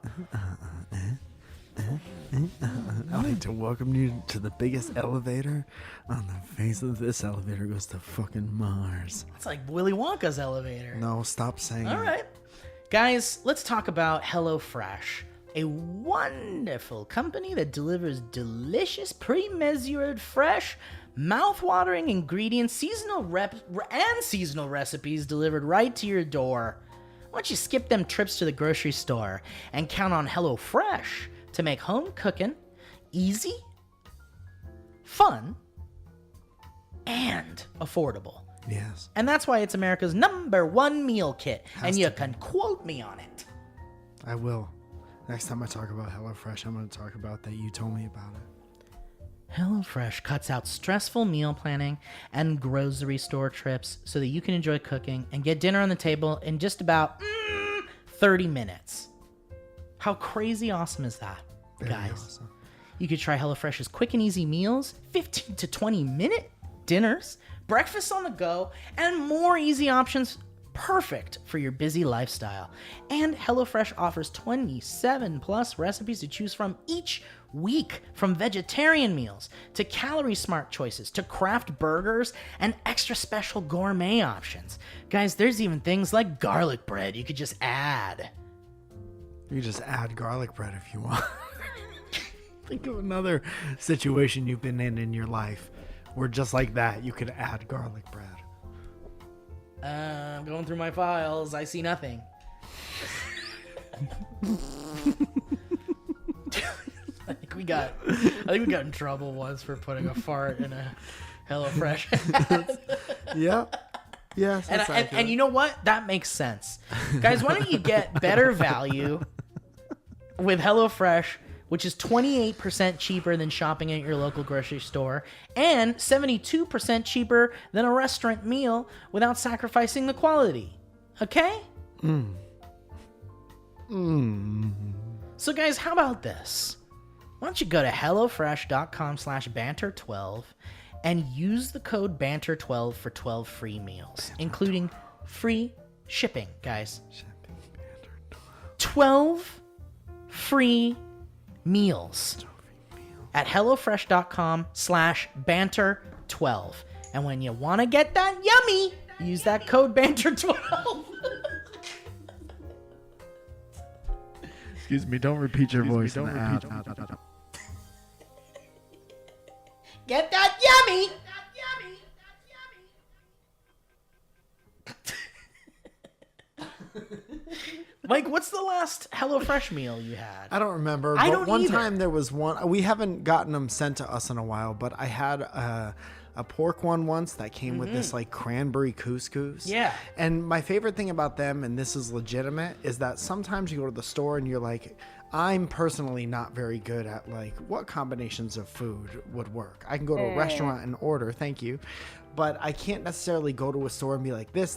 S3: I'd like to welcome you to the biggest elevator on the face of this elevator goes to fucking Mars.
S2: It's like Willy Wonka's elevator.
S3: No, stop saying
S2: All right. Guys, let's talk about Hellofresh, a wonderful company that delivers delicious, pre-measured, fresh, mouth-watering ingredients, seasonal recipes delivered right to your door. Why don't you skip them trips to the grocery store and count on HelloFresh to make home cooking easy, fun, and affordable.
S3: Yes.
S2: And that's why it's America's #1 meal kit. And you can quote me on it.
S3: I will. Next time I talk about HelloFresh, I'm going to talk about that you told me about it.
S2: HelloFresh cuts out stressful meal planning and grocery store trips so that you can enjoy cooking and get dinner on the table in just about 30 minutes. How crazy awesome is that, guys?
S3: Awesome.
S2: You could try HelloFresh's quick and easy meals, 15 to 20 minute dinners, breakfast on the go, and more easy options perfect for your busy lifestyle. And HelloFresh offers 27 plus recipes to choose from each week, from vegetarian meals to calorie smart choices to craft burgers and extra special gourmet options. Guys, there's even things like garlic bread you could just add.
S3: You just add garlic bread if you want. Think of another situation you've been in your life where just like that, you could add garlic bread.
S2: I'm going through my files. I see nothing. I think we got in trouble once for putting a fart in a HelloFresh.
S3: Yeah. Yes.
S2: And you know what? That makes sense. Guys, why don't you get better value with HelloFresh, which is 28% cheaper than shopping at your local grocery store and 72% cheaper than a restaurant meal without sacrificing the quality. Okay? So guys, how about this? Why don't you go to hellofresh.com/banter12 and use the code BANTER12 for 12 free meals, including free shipping, guys. 12 free meals at hellofresh.com/banter12. And when you want to get that yummy, use that code BANTER12.
S3: Excuse me, don't repeat your voice.
S2: Get that yummy. Mike, what's the last HelloFresh meal you had?
S3: I don't remember.
S2: I
S3: But
S2: don't
S3: one
S2: either.
S3: time there was one. We haven't gotten them sent to us in a while, but I had a pork one once that came with this like cranberry couscous.
S2: Yeah.
S3: And my favorite thing about them, and this is legitimate, is that sometimes you go to the store and you're like, I'm personally not very good at like what combinations of food would work. I can go to a restaurant and order, thank you, but I can't necessarily go to a store and be like this,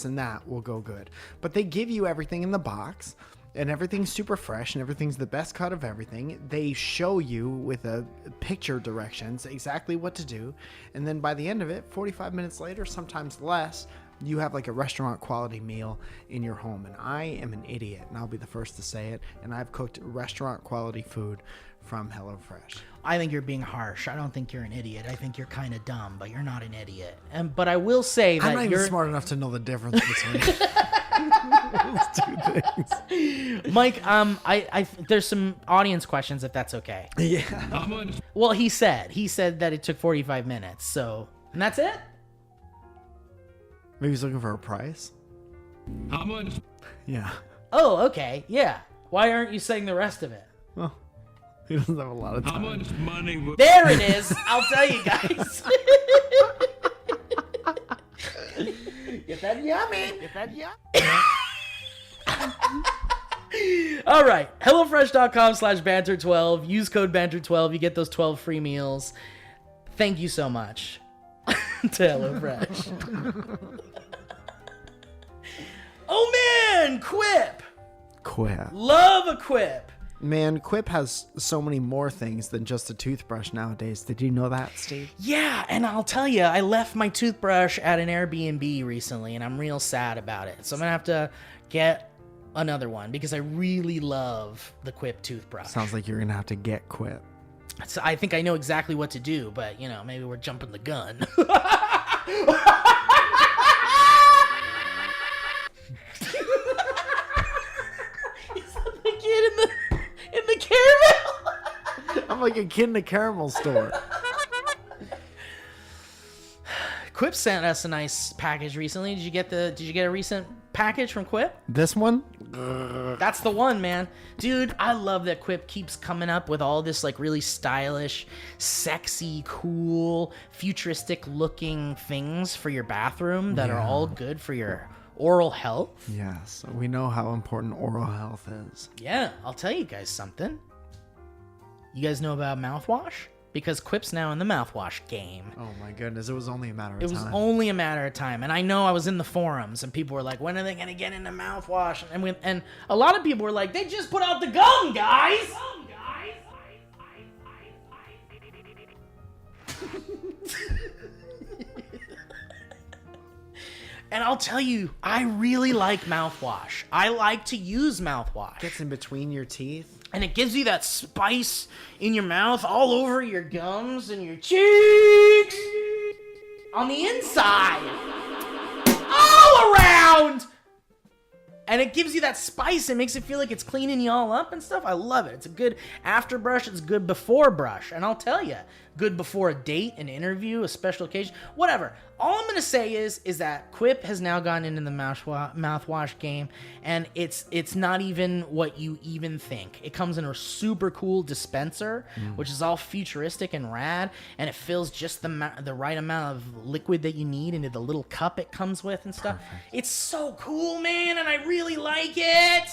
S3: and that will go good. But they give you everything in the box, and everything's super fresh, and everything's the best cut of everything. They show you with a picture directions exactly what to do, and then by the end of it, 45 minutes later, sometimes less, you have like a restaurant quality meal in your home. And I am an idiot, and I'll be the first to say it, and I've cooked restaurant quality food from HelloFresh.
S2: I think you're being harsh. I don't think you're an idiot. I think you're kind of dumb, but you're not an idiot. But I will say that
S3: I'm not
S2: you're
S3: even smart enough to know the difference between those two things.
S2: Mike, there's some audience questions if that's okay.
S3: Yeah.
S2: Well, he said that it took 45 minutes. So, and that's it?
S3: Maybe he's looking for a price.
S4: How much?
S3: Yeah.
S2: Oh, okay. Yeah. Why aren't you saying the rest of it?
S3: Well, he doesn't have a lot of
S4: How
S3: time.
S4: much money would...
S2: There it is. I'll tell you guys. Get that yummy. Get that yummy. All right. HelloFresh.com/banter12. Use code banter12. You get those 12 free meals. Thank you so much to HelloFresh. Oh, man. Quip.
S3: Quip.
S2: Love a Quip.
S3: Man, Quip has so many more things than just a toothbrush nowadays. Did you know that, Steve?
S2: Yeah, and I'll tell you, I left my toothbrush at an Airbnb recently, and I'm real sad about it. So I'm gonna have to get another one because I really love the Quip toothbrush.
S3: Sounds like you're gonna have to get Quip.
S2: So I think I know exactly what to do, but maybe we're jumping the gun. He's like the kid in the caramel.
S3: I'm like a kid in a caramel store.
S2: Quip sent us a nice package recently. Did you get a recent package from Quip?
S3: This one?
S2: That's the one, man. Dude, I love that Quip keeps coming up with all this like really stylish, sexy, cool, futuristic looking things for your bathroom that are all good for your oral health.
S3: Yes, we know how important oral health is.
S2: Yeah, I'll tell you guys something. You guys know about mouthwash? Because Quip's now in the mouthwash game.
S3: Oh my goodness, it was only a matter of
S2: It
S3: time.
S2: was only a matter of time. And I know I was in the forums and people were like, when are they going to get into mouthwash? And a lot of people were like, they just put out the gum, guys! And I'll tell you, I really like mouthwash. I like to use mouthwash.
S3: Gets in between your teeth.
S2: And it gives you that spice in your mouth, all over your gums and your cheeks, on the inside, all around. And it gives you that spice. It makes it feel like it's cleaning you all up and stuff. I love it. It's a good after brush. It's a good before brush. And I'll tell you, good before a date, an interview, a special occasion, whatever. All I'm going to say is that Quip has now gone into the mouthwash game, and it's not even what you even think. It comes in a super cool dispenser, which is all futuristic and rad, and it fills just the right amount of liquid that you need into the little cup it comes with and stuff. Perfect. It's so cool, man, and I really like it.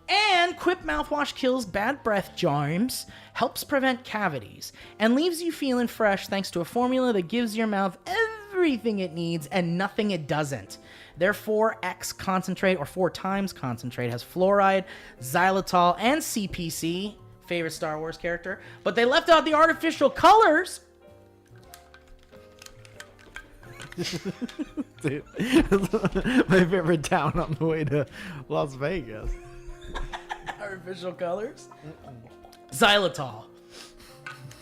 S2: And Quip Mouthwash kills bad breath germs, helps prevent cavities, and leaves you feeling fresh thanks to a formula that gives your mouth everything it needs and nothing it doesn't. Their 4X concentrate, or 4 times concentrate, has fluoride, xylitol, and CPC, favorite Star Wars character, but they left out the artificial colors.
S3: Dude, my favorite town on the way to Las Vegas.
S2: Artificial colors? Xylitol.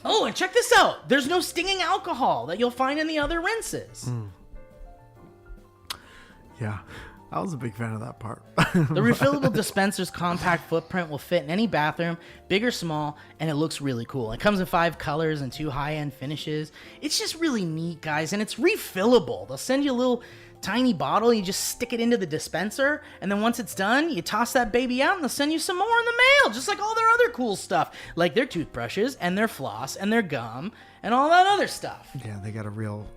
S2: Oh, and check this out. There's no stinging alcohol that you'll find in the other rinses.
S3: Yeah, I was a big fan of that part.
S2: The refillable dispenser's compact footprint will fit in any bathroom, big or small, and it looks really cool. It comes in 5 colors and 2 high-end finishes. It's just really neat, guys, and it's refillable. They'll send you a little tiny bottle, you just stick it into the dispenser, and then once it's done, you toss that baby out, and they'll send you some more in the mail, just like all their other cool stuff, like their toothbrushes, and their floss, and their gum, and all that other stuff.
S3: Yeah, they got a real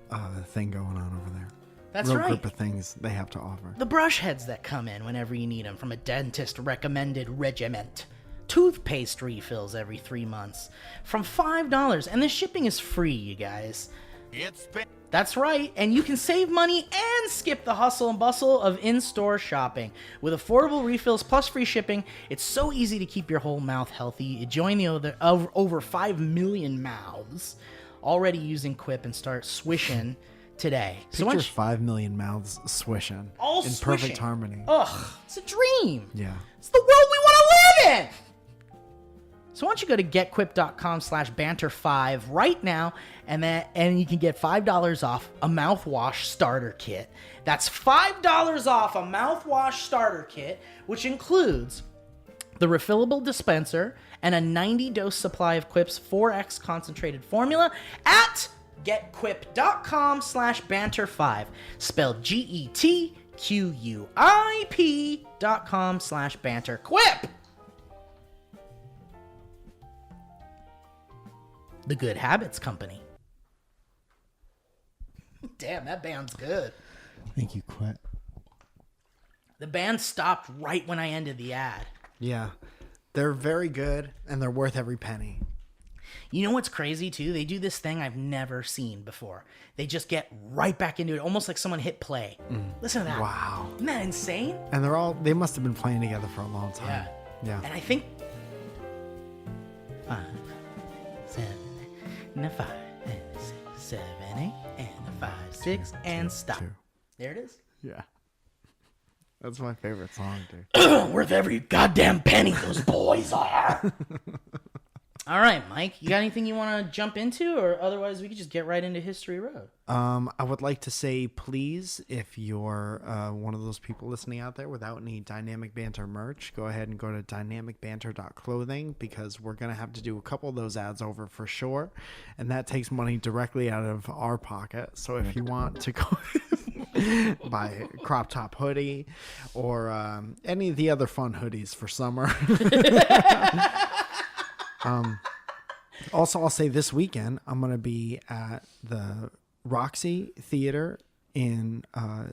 S3: thing going on over there.
S2: That's
S3: real
S2: right.
S3: Group of things they have to offer.
S2: The brush heads that come in whenever you need them from a dentist-recommended regiment. toothpaste refills every 3 months from $5. And the shipping is free, you guys.
S1: It's been.
S2: That's right, and you can save money and skip the hustle and bustle of in-store shopping. With affordable refills plus free shipping, it's so easy to keep your whole mouth healthy. You join the over 5 million mouths already using Quip and start swishing today.
S3: Picture 5 million mouths swishing
S2: All
S3: in
S2: swishing.
S3: perfect harmony.
S2: Ugh, it's a dream.
S3: Yeah.
S2: It's the world we want to live in. So why don't you go to getquip.com/banter5 right now, and you can get $5 off a mouthwash starter kit. That's $5 off a mouthwash starter kit, which includes the refillable dispenser and a 90-dose supply of Quip's 4X concentrated formula at getquip.com/banter5, spelled GETQUIP.com/banter. Quip! The Good Habits Company. Damn, that band's good.
S3: Thank you, Quip.
S2: The band stopped right when I ended the ad.
S3: Yeah. They're very good, and they're worth every penny.
S2: You know what's crazy, too? They do this thing I've never seen before. They just get right back into it, almost like someone hit play. Listen to that.
S3: Wow.
S2: Isn't that insane?
S3: And they must have been playing together for a long time. Yeah.
S2: And I think... 5, 7, and a 5, and a 6, 7, 8, and a 5, 6, and stop.
S3: 2.
S2: There it is.
S3: Yeah. That's my favorite song, dude.
S2: Worth every goddamn penny those boys are. All right, Mike, you got anything you want to jump into, or otherwise we could just get right into History Road?
S3: I would like to say, please, if you're one of those people listening out there without any Dynamic Banter merch, go ahead and go to dynamicbanter.clothing, because we're going to have to do a couple of those ads over for sure, and that takes money directly out of our pocket. So if you want to go buy a crop top hoodie or any of the other fun hoodies for summer. Also, I'll say this weekend, I'm going to be at the Roxy Theater in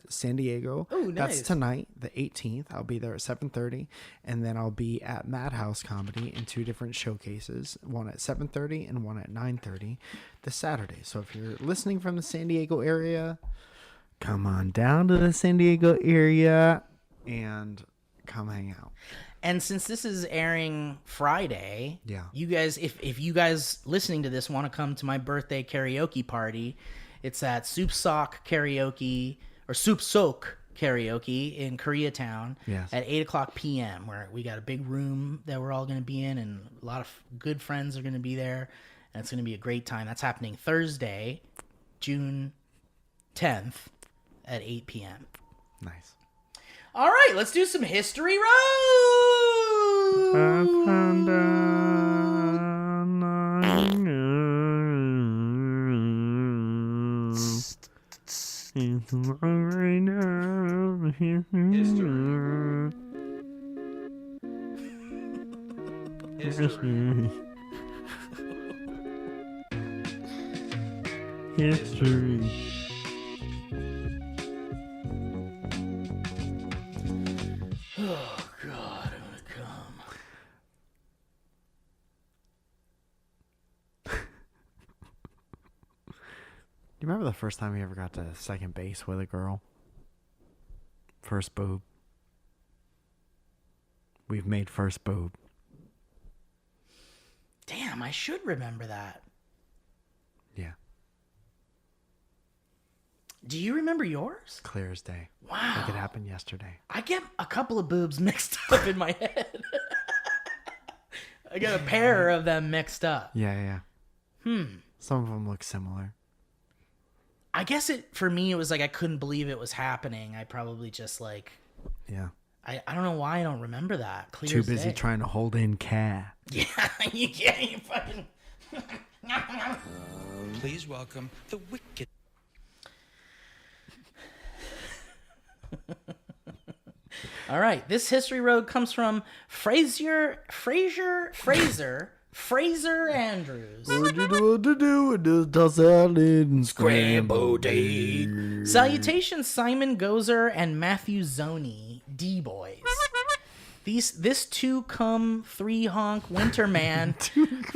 S3: San Diego.
S2: Oh, nice.
S3: That's tonight, the 18th. I'll be there at 7:30. And then I'll be at Madhouse Comedy in 2 different showcases, one at 7:30 and one at 9:30 this Saturday. So if you're listening from the San Diego area, come on down to the San Diego area and come hang out.
S2: And since this is airing Friday,
S3: Yeah.
S2: you guys, if you guys listening to this want to come to my birthday karaoke party, it's at Soup Sock Karaoke, or Soup Soak Karaoke in Koreatown
S3: Yes.
S2: at 8:00 p.m., where we got a big room that we're all going to be in, and a lot of good friends are going to be there, and it's going to be a great time. That's happening Thursday, June 10th at 8 p.m.
S3: Nice.
S2: All right, let's do some History Road.
S4: History.
S2: Oh, God, I'm going to come.
S3: You remember the first time you ever got to second base with a girl? First boob. We've made first boob.
S2: Damn, I should remember that.
S3: Yeah.
S2: Do you remember yours?
S3: Clear as day.
S2: Wow.
S3: Like it happened yesterday.
S2: I get a couple of boobs mixed up in my head. I got a pair of them mixed up.
S3: Yeah. Some of them look similar.
S2: I guess for me, it was like I couldn't believe it was happening. I probably just like,
S3: Yeah.
S2: I don't know why I don't remember that. Clear
S3: Too
S2: as
S3: busy
S2: day.
S3: trying to hold in cat.
S2: Yeah, you fucking.
S1: Please welcome the wicked.
S2: All right, this History Road comes from Fraser Andrews.
S3: What to do with this toss salad and
S2: Scrambled egg. Salutations, Simon Gozer and Matthew Zoni, D-Boys. This 2-cum-3 honk winter man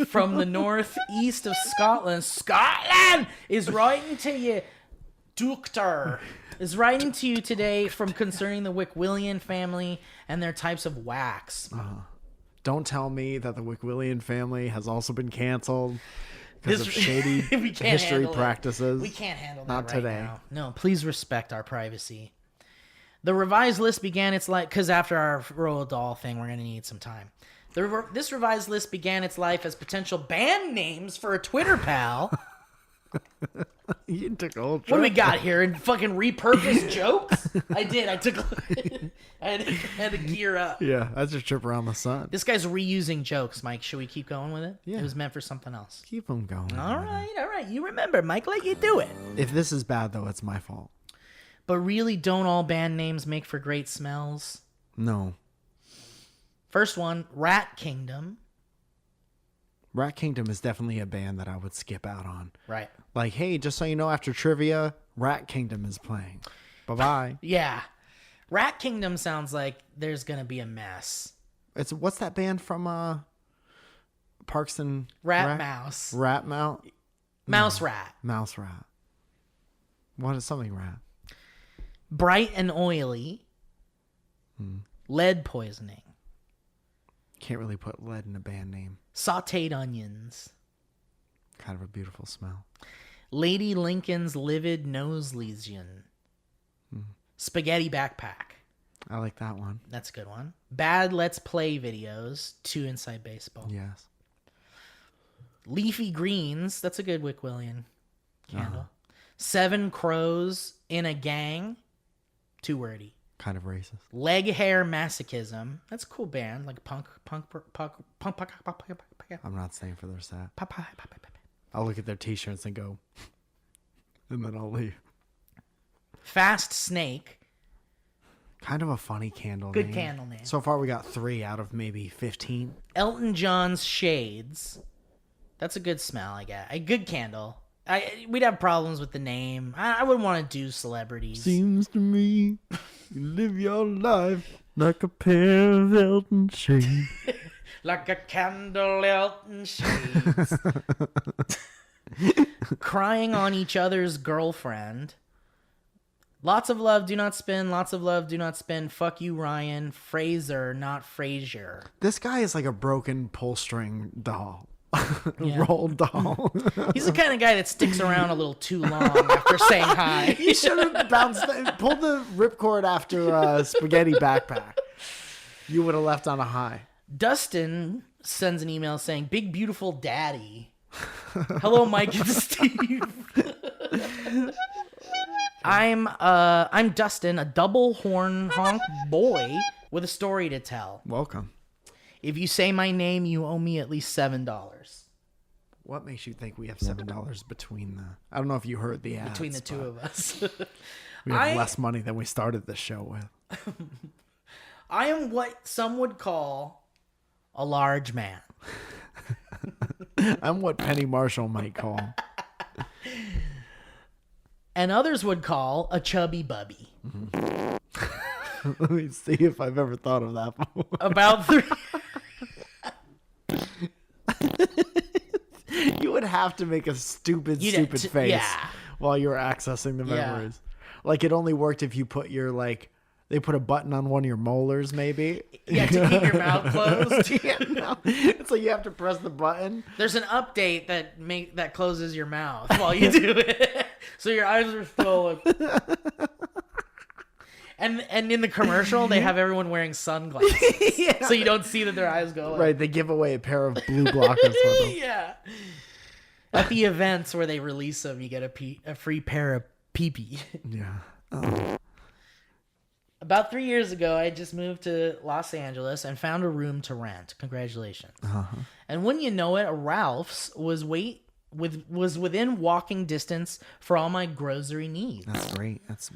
S2: from the northeast of Scotland is writing to you, Doctor. Is writing to you today from concerning the Wickwillian family and their types of wax.
S3: Don't tell me that the Wickwillian family has also been canceled because of shady history practices.
S2: We can't handle that
S3: Not
S2: right
S3: today.
S2: now. No, please respect our privacy. The revised list began its life, because after our Roald Dahl thing, we're going to need some time. This revised list began its life as potential band names for a Twitter pal.
S3: You took a whole
S2: What do we got here? And fucking repurposed jokes? I did. I took. I had to gear up.
S3: Yeah, that's a trip around the sun.
S2: This guy's reusing jokes, Mike. Should we keep going with it?
S3: Yeah.
S2: It was meant for something else.
S3: Keep them going.
S2: All right. You remember, Mike. Let you do it.
S3: If this is bad, though, it's my fault.
S2: But really, don't all band names make for great smells?
S3: No.
S2: First one, Rat Kingdom.
S3: Rat Kingdom is definitely a band that I would skip out on.
S2: Right.
S3: Like, hey, just so you know, after trivia, Rat Kingdom is playing. Bye-bye.
S2: Yeah. Rat Kingdom sounds like there's going to be a mess.
S3: What's that band from Parks and
S2: Mouse.
S3: Rat Mouse?
S2: Mouse Rat.
S3: Mouse Rat. What is something rat?
S2: Bright and Oily. Lead Poisoning.
S3: Can't really put lead in a band name.
S2: Sauteed Onions.
S3: Kind of a beautiful smell.
S2: Lady Lincoln's Livid Nose Lesion. Spaghetti Backpack.
S3: I like that one.
S2: That's a good one. Bad Let's Play videos. 2 Inside Baseball.
S3: Yes.
S2: Leafy Greens. That's a good Wickwillian candle. 7 Crows in a Gang. 2 wordy.
S3: Kind of racist.
S2: Leg Hair Masochism. That's a cool band. Like punk.
S3: I'm not staying for their set. I'll look at their t-shirts and go, and then I'll leave.
S2: Fast Snake.
S3: Kind of a funny candle
S2: Good
S3: name.
S2: candle name.
S3: So far we got 3 out of maybe 15.
S2: Elton John's Shades. That's a good smell, I guess. A good candle. We'd have problems with the name. I wouldn't want to do celebrities.
S4: Seems to me you live your life like a pair of Elton shades.
S2: Like a candle, Elton Shades. Crying on each other's girlfriend. Lots of love, do not spin. Lots of love, do not spin. Fuck you, Ryan. Fraser, not Frasier.
S3: This guy is like a broken pull string doll.
S2: Yeah.
S3: Roald doll.
S2: He's the kind of guy that sticks around a little too long after saying hi.
S3: You should have pulled the ripcord after Spaghetti Backpack. You would have left on a high.
S2: Dustin sends an email saying, "Big beautiful daddy." Hello, Mike and Steve. I'm Dustin, a double horn honk boy with a story to tell.
S3: Welcome.
S2: If you say my name, you owe me at least $7.
S3: What makes you think we have $7 between the... I don't know if you heard the ads.
S2: Between the two of us.
S3: We have less money than we started this show with.
S2: I am what some would call a large man.
S3: I'm what Penny Marshall might call.
S2: And others would call a chubby bubby.
S3: Let me see if I've ever thought of that before.
S2: About 3...
S3: You would have to make a stupid face while you were accessing the memories. Like, it only worked if you put your, like... They put a button on one of your molars, maybe.
S2: Yeah, to keep your mouth closed.
S3: Yeah, no. It's like you have to press the button.
S2: There's an update that closes your mouth while you do it. So your eyes are still like... And in the commercial, they have everyone wearing sunglasses. So you don't see that their eyes go up.
S3: Right, they give away a pair of blue blockers for them.
S2: Yeah. At the events where they release them, you get a free pair of pee-pee.
S3: Yeah. Oh.
S2: About 3 years ago, I just moved to Los Angeles and found a room to rent. Congratulations.
S3: Uh-huh.
S2: And when you know it, Ralph's was within walking distance for all my grocery needs.
S3: That's great. That's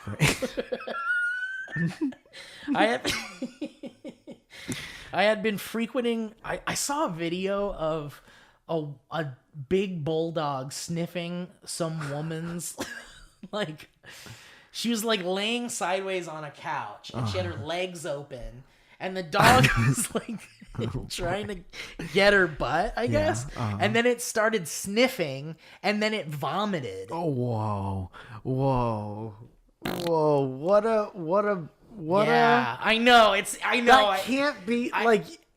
S3: great.
S2: I had been frequenting. I saw a video of a big bulldog sniffing some woman's like. She was like laying sideways on a couch and she had her legs open and the dog was like trying to get her butt, I guess. And then it started sniffing, and then it vomited.
S3: Oh, whoa. What a.
S2: I know.
S3: That can't be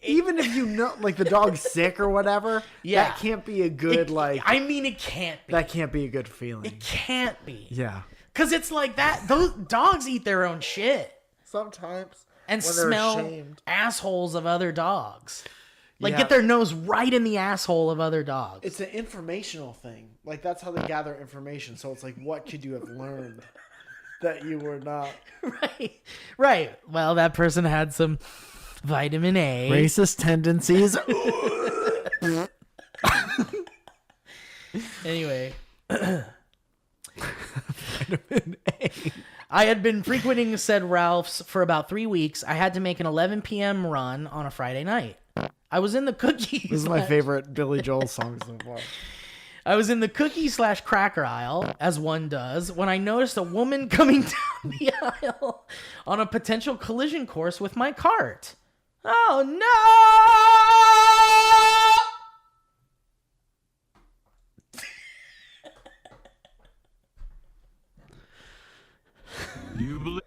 S3: even if you know, like, the dog's sick or whatever.
S2: Yeah,
S3: that can't be a good
S2: it can't be.
S3: That can't be a good feeling.
S2: It can't be.
S3: Yeah,
S2: because it's like that. Those dogs eat their own shit
S3: sometimes
S2: and
S3: when they're
S2: smell
S3: ashamed.
S2: assholes of other dogs. Like,
S3: Yeah.
S2: get their nose right in the asshole of other dogs.
S3: It's an informational thing. Like, that's how they gather information. So it's like, what could you have learned that you were not?
S2: Right. Well, that person had some vitamin A.
S3: Racist tendencies.
S2: Anyway.
S3: Vitamin A.
S2: I had been frequenting said Ralph's for about 3 weeks. I had to make an 11 p.m. run on a Friday night. I was in the cookies.
S3: This is my favorite Billy Joel song so far.
S2: I was in the cookie/cracker aisle, as one does, when I noticed a woman coming down the aisle on a potential collision course with my cart. Oh, no!
S5: You believe?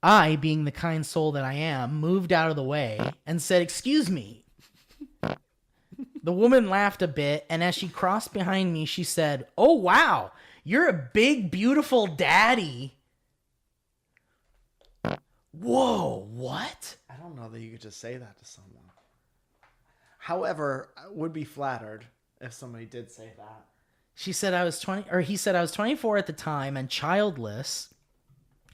S2: I, being the kind soul that I am, moved out of the way and said, "Excuse me." The woman laughed a bit, and as she crossed behind me, she said, "Oh, wow, you're a big, beautiful daddy." Whoa, what?
S3: I don't know that you could just say that to someone. However, I would be flattered if somebody did say that.
S2: She said I was 20, or he said I was 24 at the time and childless.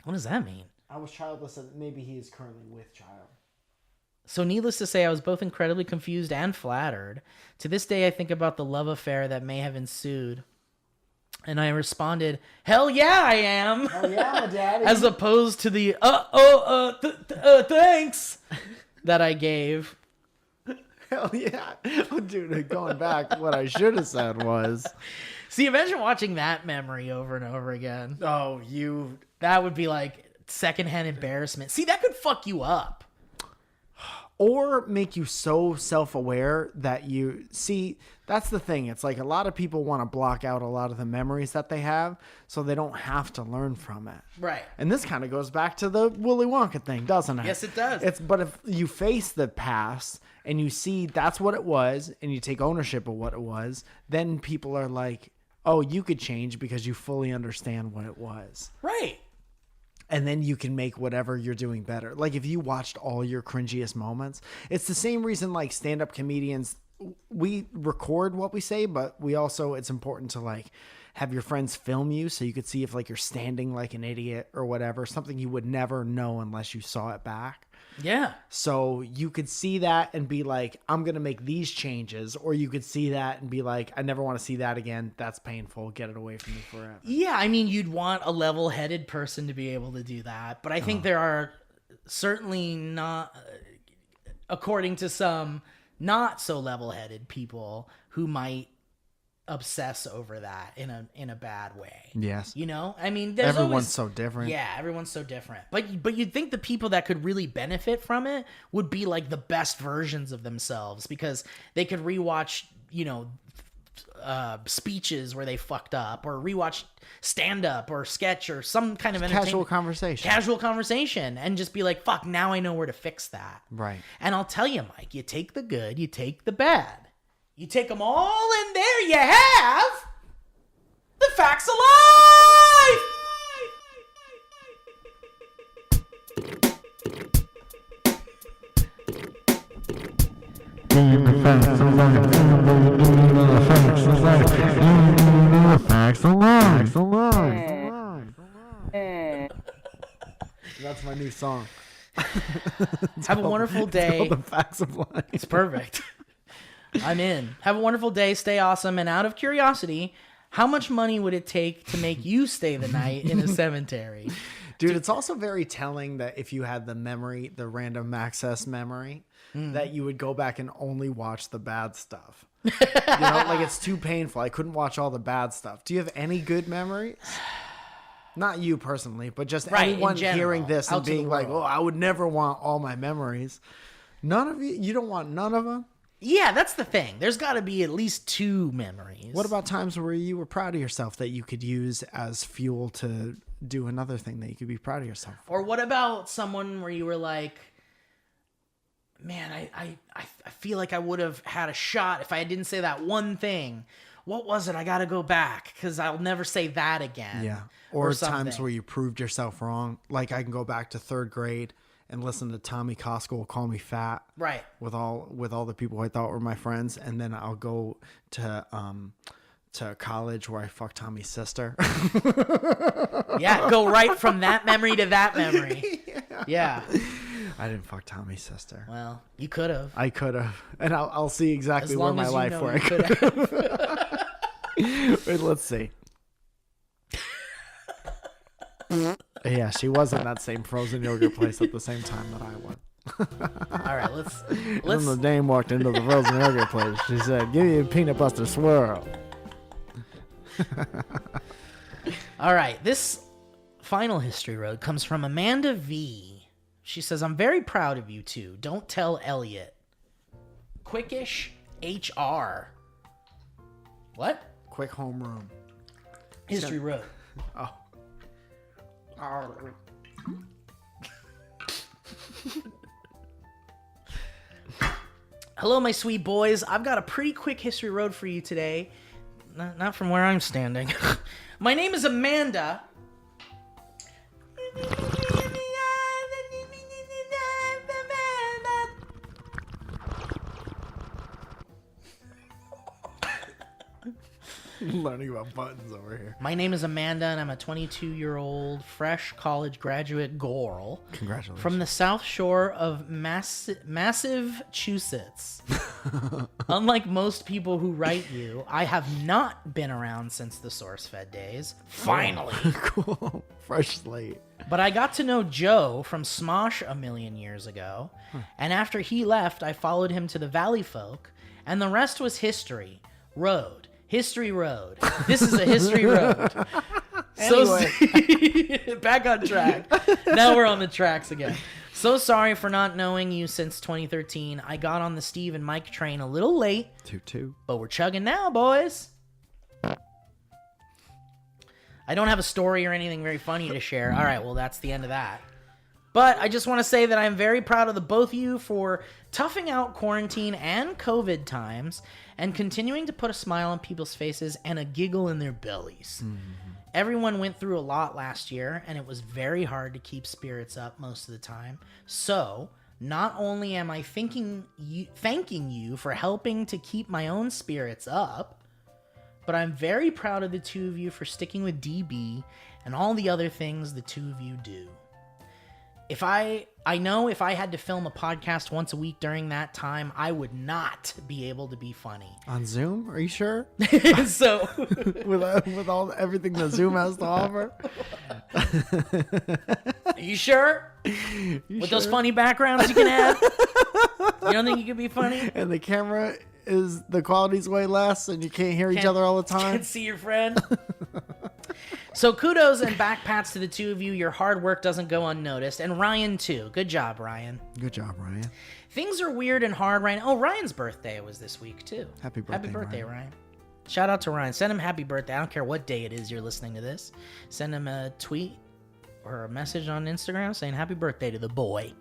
S2: What does that mean?
S3: I was childless, and maybe he is currently with child.
S2: So needless to say, I was both incredibly confused and flattered. To this day, I think about the love affair that may have ensued. And I responded, "Hell yeah, I am."
S3: Oh yeah, my daddy.
S2: As opposed to the, thanks that I gave.
S3: Hell yeah. Oh, dude, going back, what I should have said was...
S2: See, imagine watching that memory over and over again.
S3: Oh,
S2: That would be like secondhand embarrassment. See, that could fuck you up.
S3: Or make you so self-aware that you... See, that's the thing. It's like a lot of people want to block out a lot of the memories that they have so they don't have to learn from it.
S2: Right.
S3: And this kind of goes back to the Willy Wonka thing, doesn't it?
S2: Yes, it does.
S3: But if you face the past and you see that's what it was and you take ownership of what it was, then people are like, oh, you could change because you fully understand what it was.
S2: Right.
S3: And then you can make whatever you're doing better. Like if you watched all your cringiest moments, it's the same reason like stand-up comedians, we record what we say, but we also, it's important to like have your friends film you so you could see if like you're standing like an idiot or whatever, something you would never know unless you saw it back.
S2: Yeah.
S3: So you could see that and be like, I'm going to make these changes. Or you could see that and be like, I never want to see that again. That's painful. Get it away from me forever.
S2: Yeah, I mean, you'd want a level-headed person to be able to do that. But I think there are certainly not, according to some, not so level-headed people who might obsess over that in a bad way.
S3: Yes.
S2: You know? I mean, there's
S3: everyone's
S2: always,
S3: so different.
S2: Yeah, everyone's so different. But you'd think the people that could really benefit from it would be like the best versions of themselves because they could rewatch, you know, speeches where they fucked up or rewatch stand-up or sketch or some kind of
S3: Casual conversation
S2: and just be like, fuck, now I know where to fix that.
S3: Right.
S2: And I'll tell you, Mike, you take the good, you take the bad. You take them all, and there you have the facts of life.
S3: That's my new song.
S2: Have a wonderful day.
S3: The facts of life.
S2: It's perfect. I'm in. Have a wonderful day. Stay awesome. And out of curiosity, how much money would it take to make you stay the night in a cemetery?
S3: Dude, it's also very telling that if you had the memory, the random access memory, that you would go back and only watch the bad stuff. Like it's too painful. I couldn't watch all the bad stuff. Do you have any good memories? Not you personally, but just anyone hearing this and being like, "Oh, I would never want all my memories." None of you. You don't want none of them.
S2: Yeah, that's the thing. There's got to be at least 2 memories.
S3: What about times where you were proud of yourself that you could use as fuel to do another thing that you could be proud of yourself for?
S2: Or what about someone where you were like, man, I feel like I would have had a shot if I didn't say that one thing. What was it? I got to go back because I'll never say that again.
S3: Yeah. Or times where you proved yourself wrong. Like I can go back to 3rd grade and listen to Tommy Costco call me fat.
S2: Right.
S3: With all the people I thought were my friends. And then I'll go to college where I fucked Tommy's sister.
S2: Yeah. Go right from that memory to that memory. Yeah.
S3: I didn't fuck Tommy's sister.
S2: Well, you could have.
S3: I could have. And I'll see exactly where my life where I could have. Wait, let's see. Yeah, she was in that same frozen yogurt place at the same time that I went.
S2: All right, let's.
S3: When the dame walked into the frozen yogurt place, she said, "Give me a peanut butter swirl."
S2: All right, this final history road comes from Amanda V. She says, "I'm very proud of you two. Don't tell Elliot. Quickish HR. What?
S3: Quick homeroom.
S2: History road.
S3: Oh.
S2: Hello, my sweet boys. I've got a pretty quick history road for you today. Not from where I'm standing. My name is Amanda.
S3: Learning about buttons over here.
S2: My name is Amanda, and I'm a 22-year-old fresh college graduate girl.
S3: Congratulations.
S2: From the South Shore of Massachusetts. Unlike most people who write you, I have not been around since the SourceFed days. Finally.
S3: Cool. Fresh slate.
S2: But I got to know Joe from Smosh a million years ago, and after he left, I followed him to the Valleyfolk, and the rest was history. History Road. This is a history road.
S3: Anyway.
S2: Back on track. Now we're on the tracks again. So sorry for not knowing you since 2013. I got on the Steve and Mike train a little late.
S3: Toot.
S2: But we're chugging now, boys. I don't have a story or anything very funny to share. All right, well, that's the end of that. But I just want to say that I'm very proud of the both of you for toughing out quarantine and COVID times and continuing to put a smile on people's faces and a giggle in their bellies. Mm-hmm. Everyone went through a lot last year, and it was very hard to keep spirits up most of the time. So, not only am I thanking you for helping to keep my own spirits up, but I'm very proud of the two of you for sticking with DB and all the other things the two of you do. I know if I had to film a podcast once a week during that time, I would not be able to be funny.
S3: On Zoom? Are you sure?
S2: So
S3: with all everything that Zoom has to offer?
S2: Are you sure? With those funny backgrounds you can add? You don't think you could be funny?
S3: And the camera the quality's way less and you can't hear each other all the time?
S2: Can't see your friend? So kudos and back pats to the two of you. Your hard work doesn't go unnoticed. And Ryan, too. Good job, Ryan.
S3: Good job, Ryan.
S2: Things are weird and hard right now. Oh, Ryan's birthday was this week, too.
S3: Happy birthday,
S2: Ryan. Shout out to Ryan. Send him happy birthday. I don't care what day it is you're listening to this. Send him a tweet or a message on Instagram saying happy birthday to the boy.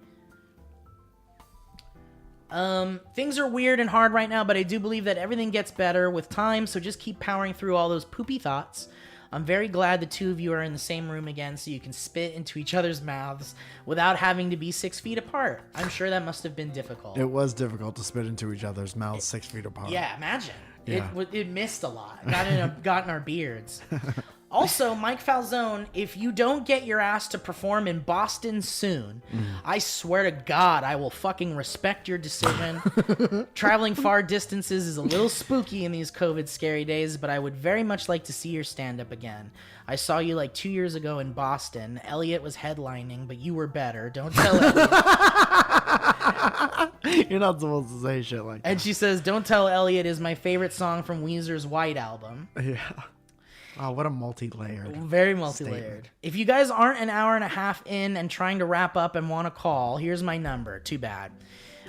S2: Things are weird and hard right now, but I do believe that everything gets better with time, so just keep powering through all those poopy thoughts. I'm very glad the two of you are in the same room again so you can spit into each other's mouths without having to be 6 feet apart. I'm sure that must have been difficult.
S3: It was difficult to spit into each other's mouths 6 feet apart.
S2: Yeah, imagine.
S3: Yeah.
S2: It missed a lot. Got in our beards. Also, Mike Falzone, if you don't get your ass to perform in Boston soon, I swear to God, I will fucking respect your decision. Traveling far distances is a little spooky in these COVID scary days, but I would very much like to see your stand-up again. I saw you like 2 years ago in Boston. Elliot was headlining, but you were better. Don't tell Elliot.
S3: You're not supposed to say shit like that.
S2: And she says, "Don't Tell Elliot" is my favorite song from Weezer's White Album.
S3: Yeah. Oh, what a multi-layered.
S2: Very multi-layered. If you guys aren't an hour and a half in and trying to wrap up and want to call, here's my number. Too bad.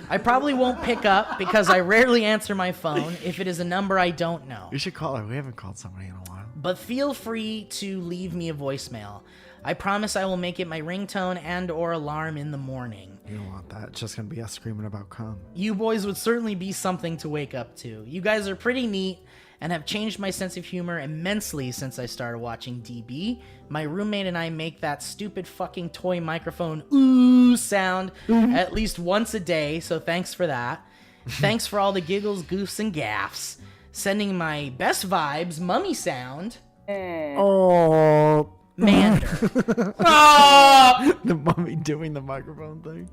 S2: I probably won't pick up because I rarely answer my phone if it is a number I don't know.
S3: You should call her. We haven't called somebody in a while.
S2: But feel free to leave me a voicemail. I promise I will make it my ringtone and or alarm in the morning.
S3: You don't want that. It's just going to be us screaming about cum.
S2: You boys would certainly be something to wake up to. You guys are pretty neat and have changed my sense of humor immensely since I started watching DB. My roommate and I make that stupid fucking toy microphone ooh sound at least once a day, so thanks for that. Thanks for all the giggles, goofs, and gaffs. Sending my best vibes, mummy sound.
S3: Oh.
S2: Mander.
S3: The mummy doing the microphone thing.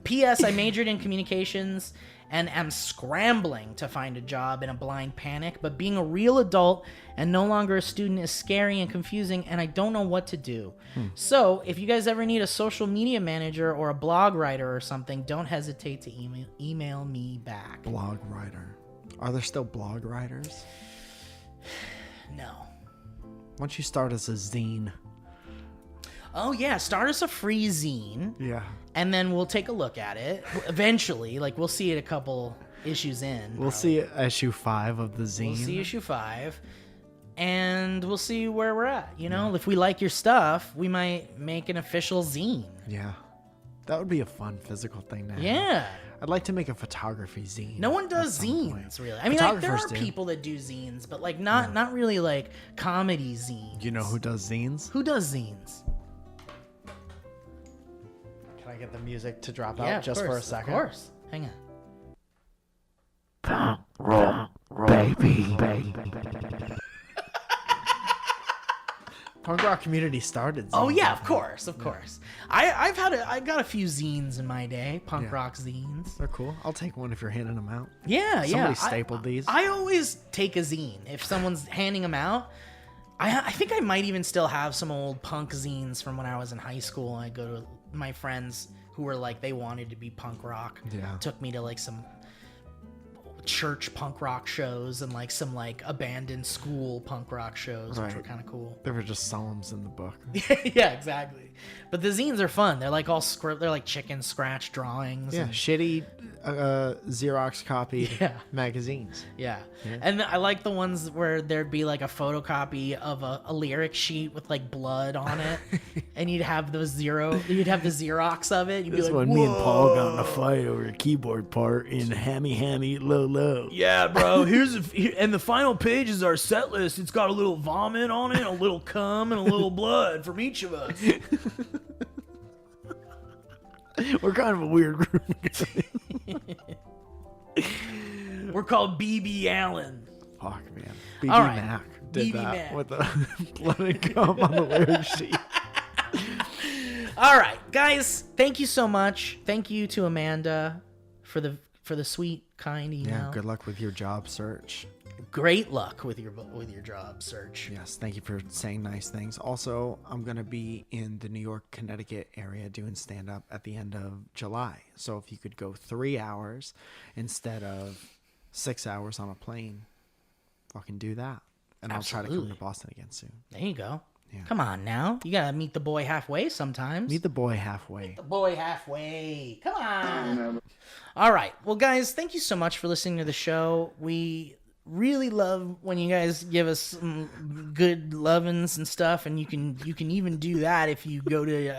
S2: P.S. I majored in communications and am scrambling to find a job in a blind panic, but being a real adult and no longer a student is scary and confusing, and I don't know what to do. So, if you guys ever need a social media manager or a blog writer or something, don't hesitate to email me back.
S3: Blog writer. Are there still blog writers?
S2: No.
S3: Why don't you start as a zine?
S2: Oh, yeah, start us a free zine.
S3: Yeah.
S2: And then we'll take a look at it eventually. Like, we'll see it a couple issues in.
S3: We'll see issue 5 of the zine.
S2: We'll see issue 5. And we'll see where we're at. You know, if we like your stuff, we might make an official zine.
S3: Yeah. That would be a fun physical thing to have.
S2: Yeah.
S3: I'd like to make a photography zine.
S2: No one does zines, really. I mean, like, there are
S3: Photographers do.
S2: people that do zines, but, like, not really, like, comedy zines.
S3: You know who does zines?
S2: Who does zines?
S3: Can I get the music to drop
S2: Yeah,
S3: out just for a second?
S2: Of course. Hang on.
S3: Punk rock community started.
S2: Oh
S3: zines.
S2: yeah, of course. I got a few zines in my day, punk rock zines.
S3: They're cool. I'll take one if you're handing them out.
S2: Yeah,
S3: Somebody stapled these.
S2: I always take a zine if someone's handing them out. I think I might even still have some old punk zines from when I was in high school. I go to my friends who were like, they wanted to be punk rock.
S3: Yeah.
S2: Took me to like some church punk rock shows and like some like abandoned school punk rock shows, which
S3: Right.
S2: were kind of cool.
S3: There were just psalms in the book.
S2: Yeah, exactly. But the zines are fun. They're like all they're like chicken scratch drawings.
S3: Yeah,
S2: and-
S3: shitty Xerox copied
S2: Yeah.
S3: magazines.
S2: yeah. And I like the ones where there'd be like a photocopy of a lyric sheet with like blood on it, and you'd have the Xerox of it. You'd be like,
S4: Paul got in a fight over a keyboard part in Hammy Low Low.
S1: Yeah, bro. And the final page is our set list. It's got a little vomit on it, a little cum, and a little blood from each of us.
S4: We're kind of a weird group.
S2: We're called BB Allen.
S3: Fuck, man. BB
S2: All right.
S3: Mac did
S2: BB
S3: that
S2: Mac.
S3: with the blood and cum on the lyric sheet.
S2: All right, guys. Thank you so much. Thank you to Amanda for the sweet, kind email.
S3: Yeah, good luck with your job search.
S2: Great luck with your job search.
S3: Yes, thank you for saying nice things. Also, I'm going to be in the New York, Connecticut area doing stand-up at the end of July. So if you could go 3 hours instead of 6 hours on a plane, fucking do that. And I'll try to come
S2: Absolutely.
S3: to Boston again soon.
S2: There you go.
S3: Yeah.
S2: Come on now. You gotta meet the boy halfway sometimes.
S3: Meet the boy halfway.
S2: the boy halfway. Come on. All right. Well, guys, thank you so much for listening to the show. We really love when you guys give us some good lovin's and stuff, and you can even do that if you go to